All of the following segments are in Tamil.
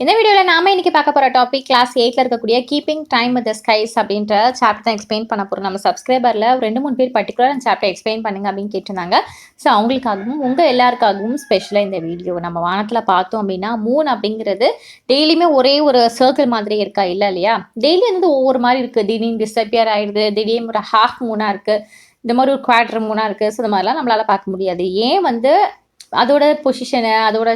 இந்த வீடியோவில் நாம இன்னைக்கு பார்க்க போகிற டாபிக் கிளாஸ் 8ல் இருக்கக்கூடிய keeping time with the skies அப்படின்ற சாப்டர் தான் எக்ஸ்பிளைன் பண்ண போகிறோம். நம்ம சப்ஸ்கிரைபரில் 2-3 பேர் பர்டிகுலர் அந்த சாப்டர் எக்ஸ்பிளைன் பண்ணுங்க அப்படின்னு கேட்டிருந்தாங்க. ஸோ அவங்களுக்காகவும் உங்கள் எல்லாருக்காகவும் ஸ்பெஷலாக இந்த வீடியோ நம்ம வானத்தில் பார்த்தோம் அப்படின்னா மூன் அப்படிங்கிறது டெய்லியுமே ஒரே ஒரு சர்க்கிள் மாதிரி இருக்கா இல்லை இல்லையா? டெய்லி வந்து ஒவ்வொரு மாதிரி இருக்குது. திடீர்னு டிஸப்பியர் ஆகிடுது, திடீர்னு ஒரு ஹாஃப் மூனாக இருக்குது, இந்த மாதிரி ஒரு குவார்டர் மூனாக இருக்குது. ஸோ இந்த மாதிரிலாம் நம்மளால் பார்க்க முடியாது. ஏன் வந்து அதோட பொசிஷனை அதோட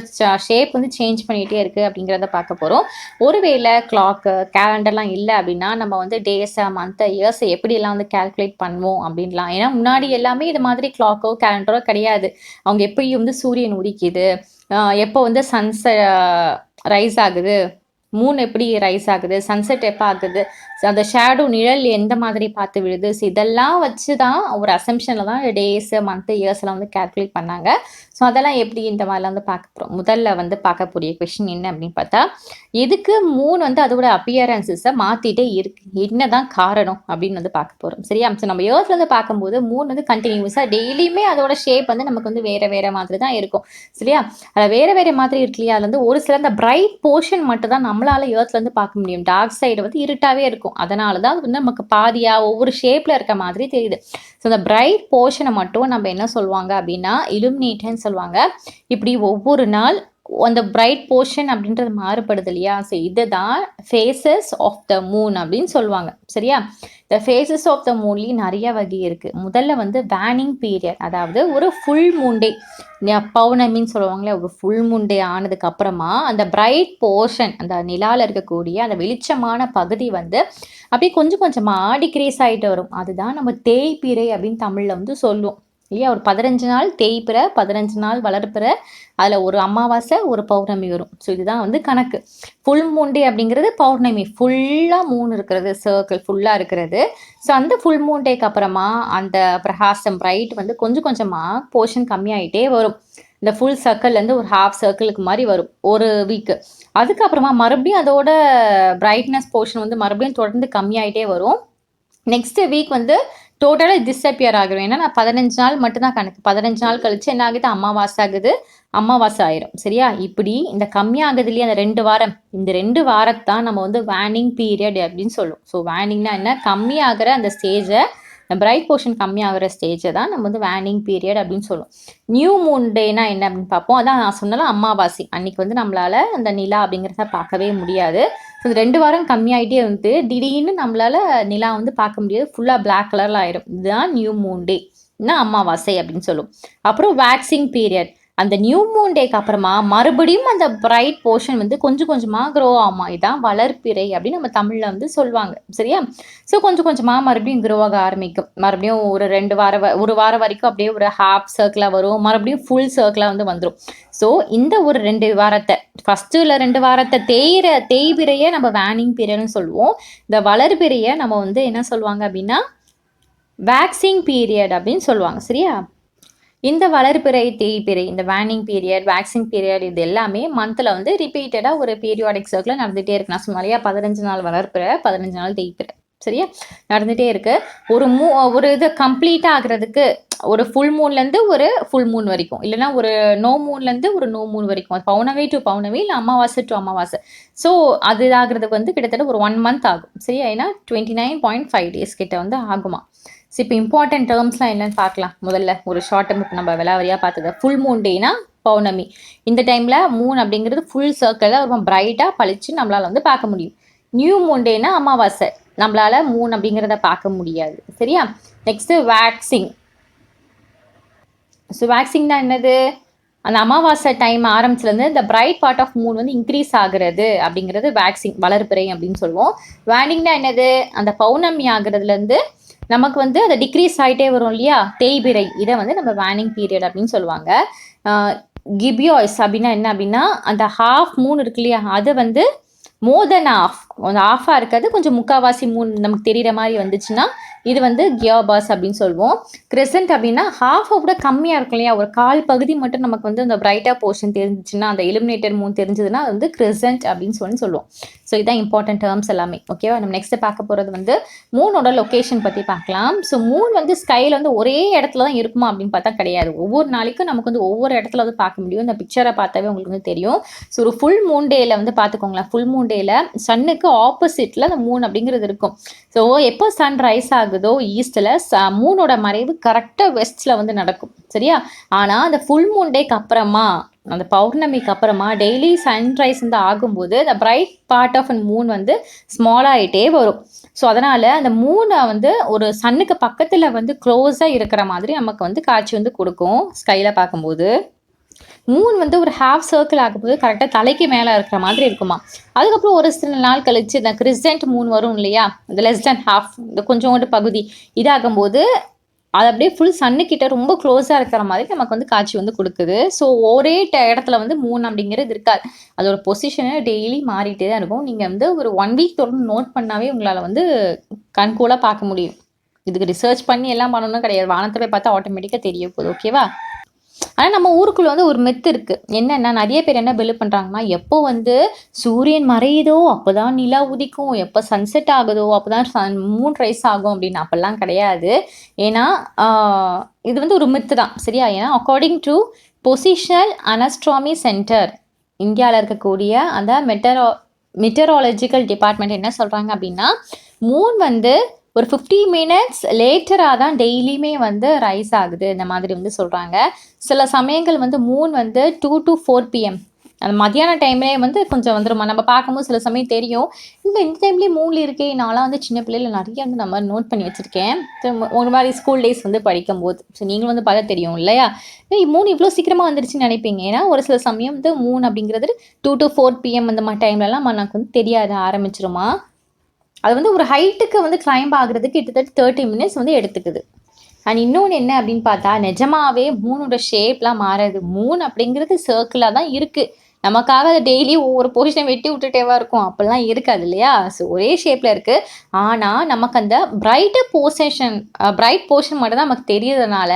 ஷேப் வந்து சேஞ்ச் பண்ணிகிட்டே இருக்குது அப்படிங்கிறத பார்க்க போகிறோம். ஒருவேளை கிளாக்கு கேலண்டர்லாம் இல்லை அப்படின்னா நம்ம வந்து டேஸை மந்த்தை இயர்ஸை எப்படியெல்லாம் வந்து கால்குலேட் பண்ணுவோம் அப்படின்லாம். ஏன்னா முன்னாடி எல்லாமே இது மாதிரி கிளாக்கோ கேலண்டரோ கிடையாது. அவங்க எப்பயும் வந்து சூரியன் உதிக்குது, எப்போ வந்து சன்செ ரைஸ் ஆகுது, மூன் எப்படி ரைஸ் ஆகுது, சன்செட் எப்போ ஆகுது, அந்த ஷேடோ நிழல் எந்த மாதிரி பார்த்து விழுது, ஸோ இதெல்லாம் வச்சு தான் ஒரு அசம்ஷனில் தான் டேஸு மந்த்து இயர்ஸ்லாம் வந்து கால்குலேட் பண்ணாங்க. ஸோ அதெல்லாம் எப்படி இந்த மாதிரிலாம் வந்து பார்க்க போகிறோம். முதல்ல வந்து பார்க்கக்கூடிய கொஷின் என்ன அப்படின்னு பார்த்தா, எதுக்கு மூன் வந்து அதோட அப்பியரன்சஸை மாற்றிட்டே இருக்கு, என்ன தான் காரணம் அப்படின்னு வந்து பார்க்க போகிறோம். சரியா? ஸோ நம்ம இயர்ஸ்ல வந்து பார்க்கும்போது மூன் வந்து கண்டினியூஸாக டெய்லியுமே அதோட ஷேப் வந்து நமக்கு வந்து வேறு மாதிரி தான் இருக்கும். சரியா? அதில் வேறு மாதிரி இருக்கு இல்லையா? அது வந்து ஒரு சில அந்த பிரைட் போர்ஷன் மட்டும் தான் நம்மளால இயர்ஸ்ல வந்து பார்க்க முடியும். டார்க் சைடு வந்து இருட்டாகவே இருக்கும். அதனால தான் அது வந்து நமக்கு பாதியாக ஒவ்வொரு ஷேப்பில் இருக்க மாதிரி தெரியுது. ஸோ அந்த பிரைட் போர்ஷனை மட்டும் நம்ம என்ன சொல்லுவாங்க அப்படின்னா இலுமினேட்டர்னு சொல்லுவாங்க. இப்படி ஒவ்வொரு நாள் அந்த பிரைட் போர்ஷன் அப்படின்றது மாறுபடுது இல்லையா? ஸோ இதுதான் ஃபேஸஸ் ஆஃப் த மூன் அப்படின்னு சொல்லுவாங்க. சரியா? இந்த ஃபேஸஸ் ஆஃப் த மூன்லேயும் நிறைய வகை இருக்குது. முதல்ல வந்து வேனிங் பீரியட், அதாவது ஒரு ஃபுல் மூன் டே, பௌர்ணமின்னு சொல்லுவாங்களே, ஒரு ஃபுல் மூன் டே ஆனதுக்கு அப்புறமா அந்த பிரைட் போர்ஷன், அந்த நிலாவில் இருக்கக்கூடிய அந்த வெளிச்சமான பகுதி வந்து அப்படியே கொஞ்சம் கொஞ்சமாக டிக்ரீஸ் ஆகிட்டு வரும். அதுதான் நம்ம தேய்பிறை அப்படின்னு தமிழில் வந்து சொல்லுவோம் இல்லையா? ஒரு 15 நாள் தேய்பிறை, 15 நாள் வளர்ப்பிறை, அதில் ஒரு அமாவாசை ஒரு பௌர்ணமி வரும். ஸோ இதுதான் வந்து கணக்கு. ஃபுல் மூன் டே அப்படிங்கிறது பௌர்ணமி, ஃபுல்லாக மூன் இருக்கிறது, சர்க்கிள் ஃபுல்லாக இருக்கிறது. ஸோ அந்த ஃபுல் மூன் டேக்கு அப்புறமா அந்த பிரகாசம் பிரைட் வந்து கொஞ்சம் கொஞ்சமாக போர்ஷன் கம்மியாகிட்டே வரும். இந்த ஃபுல் சர்க்கிள்லேருந்து ஒரு ஹாஃப் சர்க்கிளுக்கு மாதிரி வரும் ஒரு வீக்கு. அதுக்கப்புறமா மறுபடியும் அதோட பிரைட்னஸ் போர்ஷன் வந்து மறுபடியும் தொடர்ந்து கம்மியாகிட்டே வரும். நெக்ஸ்ட் வீக் வந்து டோட்டலாக டிஸப்பியர் ஆகிரும். ஏன்னா நான் 15 நாள் மட்டும்தான் கணக்கு. 15 நாள் கழிச்சு என்ன ஆகுது, அமாவாசை ஆகுது, அமாவாசை ஆயிரும். சரியா? இப்படி இந்த கம்மியாகுது இல்லையா அந்த 2 வாரம், இந்த 2 வாரத்தான் நம்ம வந்து வேனிங் பீரியட் அப்படின்னு சொல்லுவோம். ஸோ வேனிங்னா என்ன, கம்மியாகிற அந்த ஸ்டேஜை, பிரைட் போர்ஷன் கம்மியாகிற ஸ்டேஜை தான் நம்ம வந்து வேனிங் பீரியட் அப்படின்னு சொல்லுவோம். நியூ மூன் டேனா என்ன அப்படின்னு பார்ப்போம். அதான் நான் சொன்னாலும் அமாவாசை அன்னைக்கு வந்து நம்மளால அந்த நிலா அப்படிங்கிறத பார்க்கவே முடியாது. ஸோ இந்த 2 வாரம் கம்மியாகிட்டே வந்து திடீர்னு நம்மளால நிலா வந்து பார்க்க முடியாது, ஃபுல்லாக பிளாக் கலரில் ஆயிரும். இதுதான் நியூ மூன் டே, அமாவாசை அப்படின்னு சொல்லுவோம். அப்புறம் வேக்சிங் பீரியட், அந்த நியூ மூன் டேக்கு அப்புறமா மறுபடியும் அந்த பிரைட் போர்ஷன் வந்து கொஞ்சம் கொஞ்சமாக க்ரோ ஆகுமா. இதான் வளர்ப்பிறை அப்படின்னு நம்ம தமிழில் வந்து சொல்லுவாங்க. சரியா? ஸோ கொஞ்சம் கொஞ்சமாக மறுபடியும் க்ரோ ஆக ஆரம்பிக்கும். மறுபடியும் ஒரு வாரம் வரைக்கும் அப்படியே ஒரு ஹாஃப் சர்க்கிளாக வரும், மறுபடியும் ஃபுல் சர்க்கிளாக வந்து வந்துடும். ஸோ இந்த ஒரு 2 வாரத்தை, ஃபஸ்ட்டில் 2 வாரத்தை தேய்பிறையை நம்ம வேனிங் பீரியட்னு சொல்லுவோம். இந்த வளர்பிறையை நம்ம வந்து என்ன சொல்லுவாங்க அப்படின்னா வேக்சிங் பீரியட் அப்படின்னு சொல்லுவாங்க. சரியா? இந்த வளர்பிறை தேய்பிறை, இந்த வேனிங் பீரியட், வேக்சிங் பீரியட், இது எல்லாமே மந்தில் வந்து ரிப்பீட்டடாக ஒரு பீரியாடிக் சர்க்கிளில் நடந்துகிட்டே இருக்கு. நான் சொன்னாலையா 15 நாள் வளர்ப்பிறை, 15 நாள் தேய்பிறை. சரியா? நடந்துகிட்டே இருக்கு. ஒரு இது கம்ப்ளீட்டாக ஆகிறதுக்கு ஒரு ஃபுல் மூன்லேருந்து ஒரு ஃபுல் மூன் வரைக்கும், இல்லைனா ஒரு நோ மூன்லேருந்து ஒரு நோ மூன் வரைக்கும், அது பௌர்ணமி டு பௌர்ணமி, இல்லை அமாவாசை டு அமாவாசை. ஸோ அது ஆகிறதுக்கு வந்து கிட்டத்தட்ட ஒரு 1 மந்த் ஆகும். சரியா? ஏன்னா 29.5 days கிட்ட வந்து ஆகுமா. ஸோ இப்போ இம்பார்ட்டன்ட் டேர்ம்ஸ்லாம் என்னென்னு பார்க்கலாம். முதல்ல ஒரு ஷார்ட் டேர்ம் இப்போ நம்ம விலாவரியாக பார்த்தது. ஃபுல் மூன் டேனா பௌர்ணமி, இந்த டைமில் மூன் அப்படிங்கிறது ஃபுல் சர்க்கிளில் ரொம்ப பிரைட்டாக பளிச்சு நம்மளால் வந்து பார்க்க முடியும். நியூ மூன் டேனா அமாவாசை, நம்மளால் மூன் அப்படிங்கிறத பார்க்க முடியாது. சரியா? Next waxing. ஸோ வேக்சிங்னா என்னது, அந்த அமாவாசை டைம் ஆரம்பிச்சுலேருந்து இந்த பிரைட் பார்ட் ஆஃப் மூன் வந்து இன்க்ரீஸ் ஆகுறது அப்படிங்கிறது வேக்சிங், வளர்பிறை அப்படின்னு சொல்லுவோம். வேனிங்னா என்னது, அந்த பௌர்ணமி ஆகுறதுலேருந்து நமக்கு வந்து அதை டிக்ரீஸ் ஆகிட்டே வரும் இல்லையா, தேய்பிறை, இதை வந்து நம்ம வேனிங் பீரியட் அப்படின்னு சொல்லுவாங்க. கிபியாய்ஸ் அப்படின்னா என்ன அப்படின்னா, அந்த ஹாஃப் மூன் இருக்கு இல்லையா, அது வந்து மோர் தென் ஆஃப், கொஞ்சம் ஆஃபாக இருக்காது, கொஞ்சம் முக்கால்வாசி மூன் நமக்கு தெரிகிற மாதிரி வந்துச்சுன்னா இது வந்து கியாபாஸ் அப்படின்னு சொல்லுவோம். கிரெசன்ட் அப்படின்னா ஹாஃபை விட கம்மியாக இருக்கும் இல்லையா, ஒரு கால் பகுதி மட்டும் நமக்கு வந்து அந்த பிரைட்டாக போர்ஷன் தெரிஞ்சிச்சுன்னா, அந்த இலுமினேட்டட் மூன் தெரிஞ்சதுன்னா அது வந்து கிரெசன்ட் அப்படின்னு சொல்லுவோம். ஸோ இதுதான் இம்பார்ட்டன்ட் டேர்ம்ஸ் எல்லாமே. ஓகேவா, நம்ம நெக்ஸ்ட் பார்க்க போகிறது வந்து மூனோட லொக்கேஷன் பற்றி பார்க்கலாம். ஸோ மூன் வந்து ஸ்கையில் வந்து ஒரே இடத்துல தான் இருக்குமா அப்படின்னு பார்த்தா கிடையாது. ஒவ்வொரு நாளைக்கும் நமக்கு வந்து ஒவ்வொரு இடத்துல வந்து பார்க்க முடியும். இந்த பிக்சரை பார்த்தாவே உங்களுக்கு வந்து தெரியும். ஸோ ஒரு ஃபுல் மூன் டேயில் வந்து பார்த்துக்கோங்களேன், ஃபுல் மூன் டேயில் சன்னுக்கு ஆப்போசிட்டில் அந்த மூன் அப்படிங்கிறது இருக்கும். ஸோ எப்போ சன் ரைஸ் ஆகுதோ ஈஸ்டில் மூனோட மறைவு கரெக்டாக வெஸ்ட்டில் வந்து நடக்கும். சரியா, ஆனால் அந்த ஃபுல் மூன் டேக்கு அப்புறமா, அந்த பௌர்ணமிக்கு அப்புறமா டெய்லி சன்ரைஸ் வந்து ஆகும்போது அந்த bright part of and moon வந்து ஸ்மாலாகிட்டே வரும். ஸோ அதனால் அந்த மூனை வந்து ஒரு சன்னுக்கு பக்கத்தில் வந்து க்ளோஸாக இருக்கிற மாதிரி நமக்கு வந்து காட்சி வந்து கொடுக்கும் ஸ்கையில் பார்க்கும்போது. மூன் வந்து ஒரு ஹாஃப் சர்க்கிள் ஆகும்போது கரெக்டாக தலைக்கு மேலே இருக்கிற மாதிரி இருக்குமா. அதுக்கப்புறம் ஒரு சில நாள் கழிச்சு இந்த கிறிஸ்டன்ட் மூன் வரும் இல்லையா, இந்த லெஸ் தென் ஹாஃப், இந்த கொஞ்சோண்டு பகுதி இதாகும்போது அது அப்படியே ஃபுல் சன்னுக்கிட்ட ரொம்ப க்ளோஸாக இருக்கிற மாதிரி நமக்கு வந்து காட்சி வந்து கொடுக்குது. ஸோ ஒரே இடத்துல வந்து மூன் அப்படிங்கிறது இருக்காது, அதோட பொசிஷனை டெய்லி மாறிட்டே தான் இருக்கும். நீங்கள் வந்து ஒரு 1 வீக் தொடர்ந்து நோட் பண்ணாவே உங்களால் வந்து கண்கூடாக பார்க்க முடியும். இதுக்கு ரிசர்ச் பண்ணி எல்லாம் பண்ணணும்னு கிடையாது, வானத்தை போய் பார்த்தா ஆட்டோமேட்டிக்காக தெரிய போகுது. ஓகேவா, ஆனால் நம்ம ஊருக்குள்ளே வந்து ஒரு மெத்து இருக்குது. என்னென்னா, நிறைய பேர் என்ன பிலீவ் பண்ணுறாங்கன்னா, எப்போ வந்து சூரியன் மறையுதோ அப்போ தான் நிலா உதிக்கும், எப்போ சன்செட் ஆகுதோ அப்போ தான் மூன் ரைஸ் ஆகும் அப்படின்னு. அப்போல்லாம் கிடையாது. ஏன்னா இது வந்து ஒரு மெத்து தான். சரியா, ஏன்னா அக்கார்டிங் டு பொசிஷனல் அனஸ்ட்ராமி சென்டர் இந்தியாவில் இருக்கக்கூடிய அந்த மெட்டராலஜிக்கல் டிபார்ட்மெண்ட் என்ன சொல்கிறாங்க அப்படின்னா, மூன் வந்து ஒரு 50 மினிட்ஸ் லேட்டராக தான் டெய்லியுமே வந்து ரைஸ் ஆகுது இந்த மாதிரி வந்து சொல்கிறாங்க. சில சமயங்கள் வந்து மூன் வந்து 2 to 4 PM அந்த மத்தியான டைம்லேயே வந்து கொஞ்சம் வந்துருமா. நம்ம பார்க்கும்போது சில சமயம் தெரியும், இல்லை இந்த டைம்லேயே மூணில் இருக்கே. நான்லாம் வந்து சின்ன பிள்ளையில் நிறைய வந்து நம்ம நோட் பண்ணி வச்சுருக்கேன், ஒரு மாதிரி ஸ்கூல் டேஸ் வந்து படிக்கும்போது. ஸோ நீங்களும் வந்து பார்த்தா தெரியும் இல்லையா, மூணு இவ்வளோ சீக்கிரமாக வந்துருச்சுன்னு நினைப்பீங்க. ஏன்னா ஒரு சில சமயம் வந்து மூன் அப்படிங்கிறது 2 to 4 PM அந்த மாதிரி டைம்லலாம் எனக்கு வந்து தெரியாது ஆரம்பிச்சிருமா. அது வந்து ஒரு ஹைட்டுக்கு வந்து கிளைம்ப் ஆகுறதுக்கு கிட்டத்தட்ட 30 மினிட்ஸ் வந்து எடுத்துக்குது. அண்ட் இன்னொன்று என்ன அப்படின்னு பார்த்தா, நிஜமாவே மூனோட ஷேப்லாம் மாறாது. மூன் அப்படிங்கிறது சர்க்கிளாக தான் இருக்குது. நமக்காக அது டெய்லி ஒவ்வொரு போர்ஷனை வெட்டி விட்டுட்டேவா இருக்கும், அப்படிலாம் இருக்காது இல்லையா. ஸோ ஒரே ஷேப்பில் இருக்குது. ஆனால் நமக்கு அந்த பிரைட் போர்ஷன் மட்டும் தான் நமக்கு தெரியறதுனால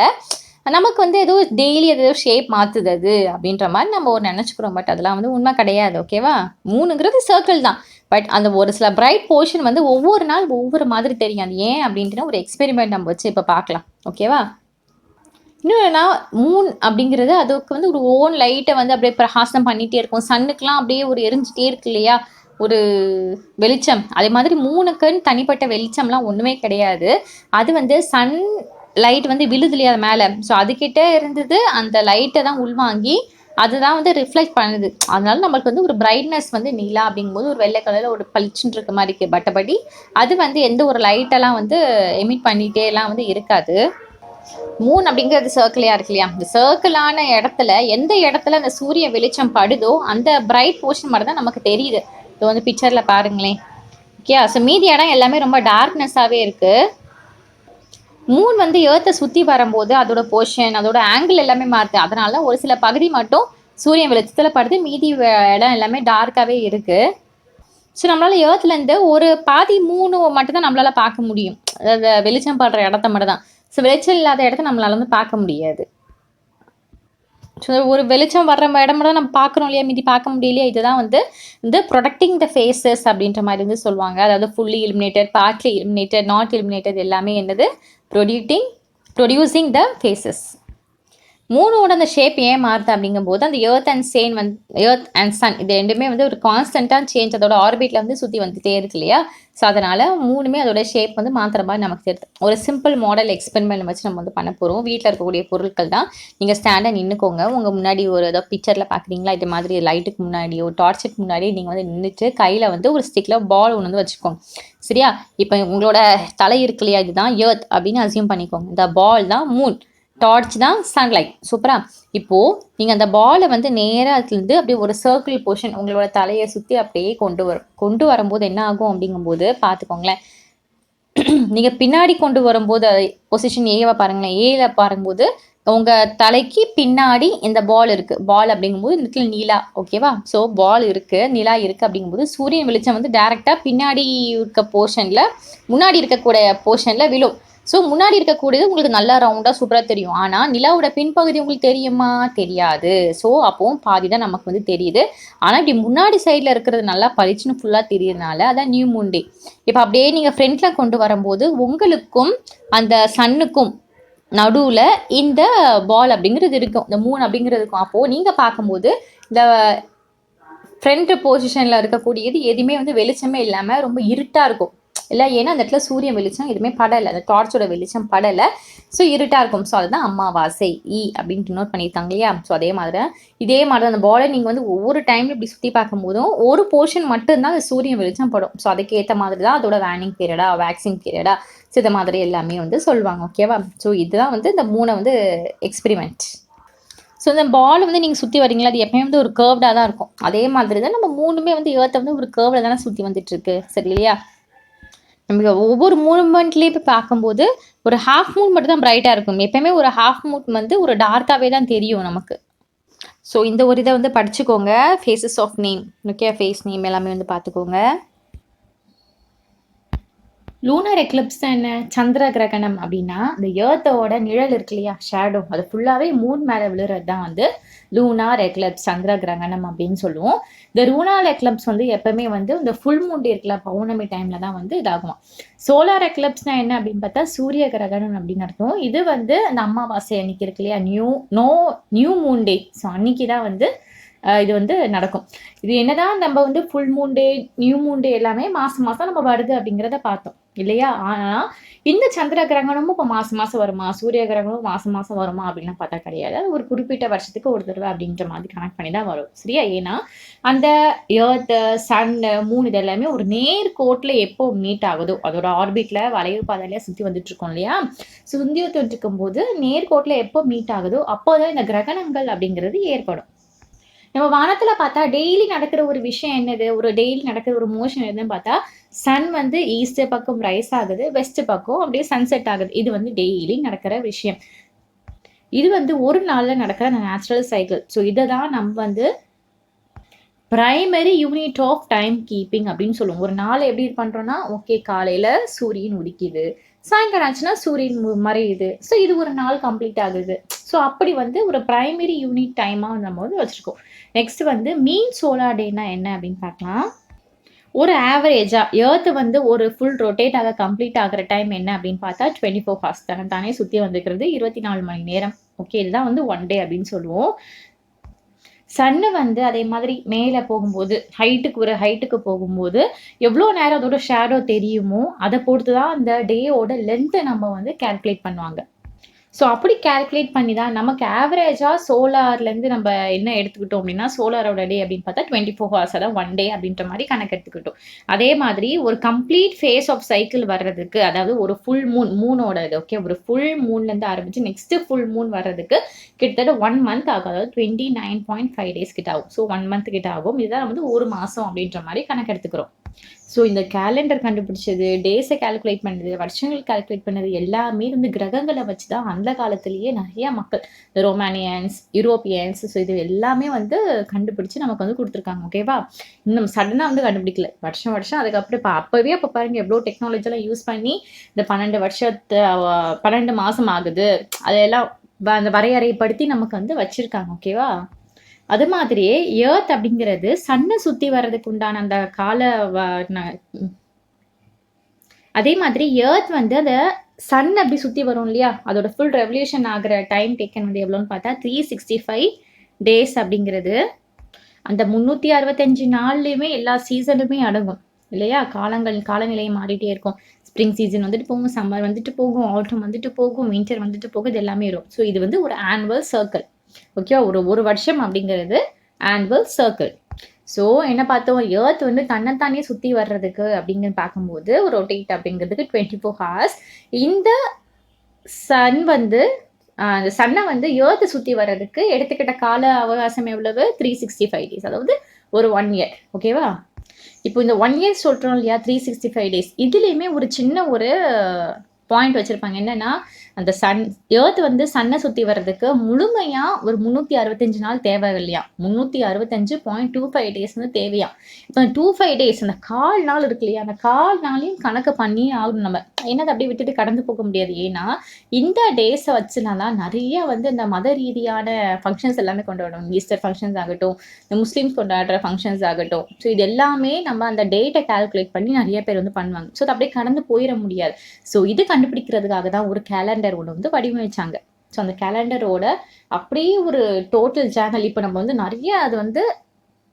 நமக்கு வந்து ஏதோ டெய்லி ஏதோ ஷேப் மாற்றுது அது அப்படின்ற மாதிரி நம்ம ஒரு நினச்சிக்கிறோம். பட் அதெல்லாம் வந்து உண்மை கிடையாது. ஓகேவா, மூணுங்கிறது சர்க்கிள் தான். பட் அந்த ஒரு சில பிரைட் போர்ஷன் வந்து ஒவ்வொரு நாள் ஒவ்வொரு மாதிரி தெரியும். அது ஏன் அப்படின்ட்டு ஒரு எக்ஸ்பெரிமெண்ட் நம்ம வச்சு இப்போ பார்க்கலாம். ஓகேவா, இன்னொன்னா மூன் அப்படிங்கிறது அதுக்கு வந்து ஒரு ஓன் லைட்டை வந்து அப்படியே பிரகாசம் பண்ணிகிட்டே இருக்கும். சன்னுக்கெலாம் அப்படியே ஒரு எரிஞ்சிட்டே இருக்கு இல்லையா, ஒரு வெளிச்சம். அதே மாதிரி மூணுக்குன்னு தனிப்பட்ட வெளிச்சம்லாம் ஒன்றுமே கிடையாது. அது வந்து சன் லைட் வந்து விழுது இல்லையா அது மேலே. ஸோ அதுக்கிட்ட இருந்தது அந்த லைட்டை தான் உள்வாங்கி அதுதான் வந்து ரிஃப்ளெக்ட் பண்ணுது. அதனால நம்மளுக்கு வந்து ஒரு பிரைட்னஸ் வந்து நிலா அப்படிங்கும்போது ஒரு வெள்ளை கலரில் ஒரு பளிச்சுன்னு இருக்க மாதிரி இருக்குது. பட்டபடி அது வந்து எந்த ஒரு லைட்டெல்லாம் வந்து எமிட் பண்ணிகிட்டே எல்லாம் வந்து இருக்காது. மூன் அப்படிங்கிறது சர்க்கிளையாக இருக்கு இல்லையா, இந்த சர்க்கிளான இடத்துல எந்த இடத்துல அந்த சூரிய வெளிச்சம் படுதோ அந்த பிரைட் போர்ஷன் மட்டும் தான் நமக்கு தெரியுது. இப்போ வந்து பிக்சரில் பாருங்களேன். ஓகே, ஸோ மீதி இடம் எல்லாமே ரொம்ப டார்க்னஸ்ஸாகவே இருக்குது. மூன் வந்து ஏர்த்தை சுற்றி வரும்போது அதோட போர்ஷன் அதோட ஆங்கிள் எல்லாமே மாறுது. அதனால ஒரு சில பகுதி மட்டும் சூரியன் வெளிச்சத்தில் படுது, மீதி இடம் எல்லாமே டார்க்காகவே இருக்குது. ஸோ நம்மளால் ஏர்த்துலேருந்து ஒரு பாதி மூணு மட்டும் தான் நம்மளால் பார்க்க முடியும். அதாவது வெளிச்சம் படுற இடத்த மட்டும் தான். ஸோ வெளிச்சம் இல்லாத இடத்த நம்மளால் வந்து பார்க்க முடியாது. ஸோ ஒரு வெளிச்சம் வர்ற இடம் தான் நம்ம பார்க்குறோம் இல்லையா, மீதி பார்க்க முடியலையா. இதுதான் வந்து இந்த ப்ரொடெக்டிங் த ஃபேஸஸ் அப்படின்ற மாதிரி வந்து சொல்லுவாங்க. அதாவது fully illuminated, partly illuminated, not illuminated எல்லாமே என்னது ப்ரொடியூசிங் த ஃபேஸஸ். மூணோட அந்த ஷேப் ஏன் மாறுது அப்படிங்கும்போது அந்த எர்த் அண்ட் சன் இது ரெண்டுமே வந்து ஒரு கான்ஸ்டண்ட்டாக சேஞ்ச் அதோட ஆர்பிட்டில் வந்து சுற்றி வந்துகிட்டே இருக்கு இல்லையா. ஸோ அதனால் மூணுமே அதோட ஷேப் வந்து மாற்றுற மாதிரி நமக்கு தெரியுது. ஒரு சிம்பிள் மாடல் எக்ஸ்பெரிமெண்ட் வச்சு நம்ம வந்து பண்ண போகிறோம். வீட்டில் இருக்கக்கூடிய பொருட்கள் தான். நீங்கள் ஸ்டாண்டாக நின்றுக்கோங்க. உங்கள் முன்னாடி ஒரு ஏதோ பிக்சரில் பார்க்குறீங்களா, இது மாதிரி லைட்டுக்கு முன்னாடியோ டார்ச்சுக்கு முன்னாடியே நீங்கள் வந்து நின்றுட்டு கையில் வந்து ஒரு ஸ்டிக்கில் பால் ஒன்று வந்து வச்சுக்கோங்க. சரியா, இப்போ உங்களோட தலை இருக்கு இல்லையா, இதுதான் எர்த் அப்படின்னு அசியூம் பண்ணிக்கோங்க. இந்த பால் தான் மூன், டார்ச் தான் சன்லைட். சூப்பராக. இப்போது நீங்கள் அந்த பாலை வந்து நேராக அதுலேருந்து அப்படியே ஒரு சர்க்கிள் போர்ஷன் உங்களோட தலையை சுற்றி அப்படியே கொண்டு வரும்போது என்ன ஆகும் அப்படிங்கும்போது பார்த்துக்கோங்களேன். நீங்கள் பின்னாடி கொண்டு வரும்போது பொசிஷன் ஏவை பாருங்களேன். ஏல பாரும்போது உங்கள் தலைக்கு பின்னாடி இந்த பால் இருக்குது. பால் அப்படிங்கும்போது இந்த இடத்துல நிலா, ஓகேவா? ஸோ பால் இருக்குது, நிலா இருக்குது அப்படிங்கும்போது சூரியன் வெளிச்சம் வந்து டேரெக்டாக பின்னாடி இருக்க போர்ஷனில், முன்னாடி இருக்கக்கூடிய போர்ஷனில் விழும். ஸோ முன்னாடி இருக்கக்கூடியது உங்களுக்கு நல்லா ரவுண்டாக சூப்பராக தெரியும். ஆனால் நிலாவோட பின்பகுதி உங்களுக்கு தெரியுமா? தெரியாது. ஸோ அப்போவும் பாதி தான் நமக்கு வந்து தெரியுது. ஆனால் இப்படி முன்னாடி சைடில் இருக்கிறது நல்லா பளிச்சுன்னு ஃபுல்லாக தெரியுதுனால அதான் நியூ மூன் டே. இப்போ அப்படியே நீங்கள் ஃப்ரண்ட்டில் கொண்டு வரும்போது உங்களுக்கும் அந்த சன்னுக்கும் நடுவில் இந்த பால் அப்படிங்கிறது இருக்கும், இந்த மூன் அப்படிங்கிறது இருக்கும். அப்போது நீங்கள் பார்க்கும்போது இந்த ஃப்ரண்ட் பொசிஷனில் இருக்கக்கூடியது எதுவுமே வந்து வெளிச்சமே இல்லாமல் ரொம்ப இருட்டாக இருக்கும் இல்லை, ஏன்னா அந்த இடத்துல சூரியன் வெளிச்சம் எதுவுமே படலை, அந்த டார்ச்சோட வெளிச்சம் படலை. ஸோ இருட்டாக இருக்கும். ஸோ அதுதான் அமாவாசை அப்படின்ட்டு நோட் பண்ணியிருக்காங்க இல்லையா? ஸோ இதே மாதிரி அந்த பாலை நீங்கள் வந்து ஒவ்வொரு டைமில் இப்படி சுற்றி பார்க்கும்போதும் ஒரு போர்ஷன் மட்டும்தான் அந்த சூரியன் வெளிச்சம் படும். ஸோ அதுக்கேற்ற மாதிரி தான் அதோட வேனிங் பீரியடா, வேக்சிங் பீரியடா, ஸோ இந்த மாதிரி எல்லாமே வந்து சொல்லுவாங்க, ஓகேவா? ஸோ இதுதான் வந்து இந்த 3 வந்து எக்ஸ்பிரிமெண்ட். ஸோ இந்த பால் வந்து நீங்கள் சுற்றி வரீங்களா, அது எப்பயுமே வந்து ஒரு கேர்வ்டாக தான் இருக்கும். அதே மாதிரி தான் நம்ம 3மே வந்து ஏர்த்தை வந்து ஒரு கேர்வில் தானே சுற்றி வந்துட்டுருக்கு, சரி இல்லையா? நமக்கு ஒவ்வொரு மூமெண்ட்லேயும் இப்போ பார்க்கும்போது ஒரு ஹாஃப் மூன் மட்டும் தான் பிரைட்டாக இருக்கும். எப்பயுமே ஒரு ஹாஃப் மூன் வந்து ஒரு டார்க்காகவே தான் தெரியும் நமக்கு. ஸோ இந்த ஒரு இதை வந்து படிச்சுக்கோங்க, phases of name, okay? Phase name எல்லாமே வந்து பார்த்துக்கோங்க. லூனார் எக்லிப்ஸ் தான் என்ன? சந்திர கிரகணம் அப்படின்னா இந்த ஏர்த்தோட நிழல் இருக்கு இல்லையா, ஷேடோ, அது ஃபுல்லாகவே மூன் மேலே விழுறது தான் வந்து லூனார் எக்லிப்ஸ், சந்திர கிரகணம் அப்படின்னு சொல்லுவோம். இந்த லூனார் எக்லிப்ஸ் வந்து எப்பவுமே வந்து இந்த ஃபுல் மூன் டே இருக்குல்ல, பௌர்ணமி டைமில் தான் வந்து இதாகும். சோலார் எக்லிப்ஸ்னால் என்ன அப்படின்னு பார்த்தா சூரிய கிரகணம் அப்படின்னு அர்த்தம். இது வந்து அந்த அமாவாசை அன்னைக்கு இருக்கு இல்லையா, நியூ மூன் டே. ஸோ அன்னைக்கு தான் வந்து இது வந்து நடக்கும். இது என்னதான் நம்ம வந்து full moon day, new moon day எல்லாமே மாதம் மாதம் நம்ம வருது அப்படிங்கிறத பார்த்தோம் இல்லையா? ஆனால் இந்த சந்திர கிரகணமும் இப்போ மாதம் மாதம் வருமா, சூரிய கிரகணமும் மாதம் மாதம் வருமா அப்படின்லாம் பார்த்தா கிடையாது. ஒரு குறிப்பிட்ட வருஷத்துக்கு ஒரு தடவை அப்படின்ற மாதிரி கனெக்ட் பண்ணி தான் வரும், சரியா? ஏன்னா அந்த ஏர்த்து, சன்னு, மூன் இது எல்லாமே ஒரு நேர்கோட்டில் எப்போ மீட் ஆகுதோ, அதோட ஆர்பிட்டில் வளைவு பாதையில சுற்றி வந்துட்டு இருக்கோம் இல்லையா? சுற்றி வந்துட்டு இருக்கும்போது நேர்கோட்டில் எப்போ மீட் ஆகுதோ அப்போதான் இந்த கிரகணங்கள் அப்படிங்கிறது ஏற்படும். நம்ம வானத்தில் பார்த்தா டெய்லி நடக்கிற ஒரு விஷயம் என்னது, ஒரு டெய்லி நடக்கிற ஒரு மோஷன் எதுன்னு பார்த்தா சன் வந்து ஈஸ்ட் பக்கம் ரைஸ் ஆகுது, வெஸ்ட் பக்கம் அப்படியே சன்செட் ஆகுது. இது வந்து டெய்லி நடக்கிற விஷயம். இது வந்து ஒரு நாளில் நடக்கிற நேச்சுரல் சைக்கிள். ஸோ இதை தான் நம்ம வந்து primary unit of time keeping அப்படின்னு சொல்லுவோம். ஒரு நாள் எப்படி பண்ணுறோன்னா, ஓகே காலையில் சூரியன் உதிக்குது, சாயங்காலம் ஆச்சுன்னா சூரியன் மறையுது, ஸோ இது ஒரு நாள் கம்ப்ளீட் ஆகுது. ஸோ அப்படி வந்து ஒரு பிரைமரி யூனிட் டைமாக நம்ம வந்து வச்சுருக்கோம். நெக்ஸ்ட் வந்து மீன் சோலார் டேனா என்ன அப்படின்னு பார்க்கலாம். ஒரு ஆவரேஜாக ஏர்த்து வந்து ஒரு ஃபுல் ரொட்டேட் ஆக கம்ப்ளீட் ஆகிற டைம் என்ன அப்படின்னு பார்த்தா 24 ஹவர்ஸ் தானே சுற்றி வந்துக்கிறது, 24 மணி நேரம். ஓகே, இதுதான் வந்து 1 டே அப்படின்னு சொல்லுவோம். சன்னு வந்து அதே மாதிரி மேலே போகும்போது ஹைட்டுக்கு போகும்போது எவ்வளோ நேரம் அதோட ஷேடோ தெரியுமோ அதை பொறுத்து தான் அந்த டேயோட லென்த்தை நம்ம வந்து கால்குலேட் பண்ணுவாங்க. ஸோ அப்படி கால்குலேட் பண்ணி தான் நமக்கு ஆவரேஜாக சோலார்லேருந்து நம்ம என்ன எடுத்துக்கிட்டோம் அப்படின்னா, சோலாரோட டே அப்படின்னு பார்த்தா 24 ஹவர்ஸ், அதான் 1 டே அப்படின்ற மாதிரி கணக்கு எடுத்துக்கிட்டோம். அதே மாதிரி ஒரு கம்ப்ளீட் ஃபேஸ் ஆஃப் சைக்கிள் வர்றதுக்கு, அதாவது ஒரு ஃபுல் மூனோட இது, ஓகே, ஒரு ஃபுல் மூன்லேருந்து ஆரம்பிச்சு நெக்ஸ்ட்டு ஃபுல் மூன் வர்றதுக்கு கிட்டத்தட்ட 1 மந்த் ஆகும். அதாவது 29.5 டேஸ் கிட்ட ஆகும். ஸோ 1 மந்த் கிட்ட ஆகும். இதுதான் வந்து ஒரு மாதம் அப்படின்ற மாதிரி கணக்கு எடுத்துக்கிறோம். ஸோ இந்த கேலண்டர் கண்டுபிடிச்சது, டேஸை கால்குலேட் பண்ணது, வருஷங்கள் கால்குலேட் பண்ணது எல்லாமே வந்து கிரகங்களை வச்சு தான் அந்த காலத்திலேயே நிறைய மக்கள், இந்த ரோமானியன்ஸ், யூரோப்பியன்ஸ், ஸோ இது எல்லாமே வந்து கண்டுபிடிச்சு நமக்கு வந்து கொடுத்துருக்காங்க, ஓகேவா? இன்னும் சடனாக வந்து கண்டுபிடிக்கல, வருஷம் அதுக்கப்புறம் இப்போ அப்போவே அப்போ பாருங்கள் எவ்வளோ டெக்னாலஜிலாம் யூஸ் பண்ணி இந்த 12 மாதம் ஆகுது, அதையெல்லாம் அந்த வரையறைப்படுத்தி நமக்கு வந்து வச்சுருக்காங்க, ஓகேவா? அது மாதிரியே ஏர்த் அப்படிங்கிறது சன்னை சுற்றி வர்றதுக்கு உண்டான அந்த அதே மாதிரி ஏர்த் வந்து அந்த சன் அப்படி சுற்றி வரும் இல்லையா, அதோட ஃபுல் ரெவல்யூஷன் ஆகிற டைம் டேக்கன் வந்து எவ்வளோன்னு பார்த்தா 365 டேஸ் அப்படிங்கிறது. அந்த 365 நாள்லையுமே எல்லா சீசனுமே அடங்கும் இல்லையா? காலநிலை மாறிட்டே இருக்கும். ஸ்ப்ரிங் சீசன் வந்துட்டு போகும், சம்மர் வந்துட்டு போகும், ஆட்டம் வந்துட்டு போகும், வின்டர் வந்துட்டு போகும், இது எல்லாமே வரும். ஸோ இது வந்து ஒரு ஆனுவல் சர்க்கிள், ஓகே? ஒரு வருஷம் அப்படிங்கிறது ஆனுவல் சர்க்கிள். ஸோ என்ன பார்த்தோம், ஏர்த் வந்து தன்னைத்தானே சுற்றி வர்றதுக்கு அப்படிங்கிறது பார்க்கும்போது ஒரு ரொட்டேட் அப்படிங்கிறதுக்கு 24 ஹவர்ஸ். இந்த சன் வந்து அந்த சன்னை வந்து ஏர்த்து சுற்றி வர்றதுக்கு எடுத்துக்கிட்ட கால அவகாசம் எவ்வளவு? 365 டேஸ், அதாவது ஒரு 1 இயர், ஓகேவா? இப்போ இந்த 1 இயர் சொல்கிறோம் இல்லையா, 365 டேஸ், இதுலேயுமே ஒரு சின்ன ஒரு பாயிண்ட் வச்சுருப்பாங்க. என்னென்னா அந்த எர்த் வந்து சன்னை சுற்றி வர்றதுக்கு முழுமையாக ஒரு 365 நாள் தேவை இல்லையா, 365.25 டேஸ் வந்து தேவையா. இப்போ 25 டேஸ் அந்த கால் நாள் இருக்கு இல்லையா, அந்த கால் நாளையும் கணக்கு பண்ணி ஆகணும் நம்ம. என்னது அப்படியே விட்டுட்டு கடந்து போக முடியாது. ஏன்னா இந்த டேஸை வச்சுனாலாம் நிறைய வந்து இந்த மத ரீதியான ஃபங்க்ஷன்ஸ் எல்லாமே கொண்டாடுவோம். ஈஸ்டர் ஃபங்க்ஷன்ஸ் ஆகட்டும், இந்த முஸ்லீம்ஸ் கொண்டாடுற ஃபங்க்ஷன்ஸ் ஆகட்டும். ஸோ இது எல்லாமே நம்ம அந்த டேட்டை கால்குலேட் பண்ணி நிறைய பேர் வந்து பண்ணுவாங்க. ஸோ அது அப்படியே கடந்து போயிட முடியாது. ஸோ இது கண்டுபிடிக்கிறதுக்காக தான் ஒரு கேலண்டர் ஒன்று வந்து வடிவமைச்சாங்க. ஸோ அந்த கேலண்டரோட அப்படியே ஒரு டோட்டல் சேனல் இப்போ நம்ம வந்து நிறைய அது வந்து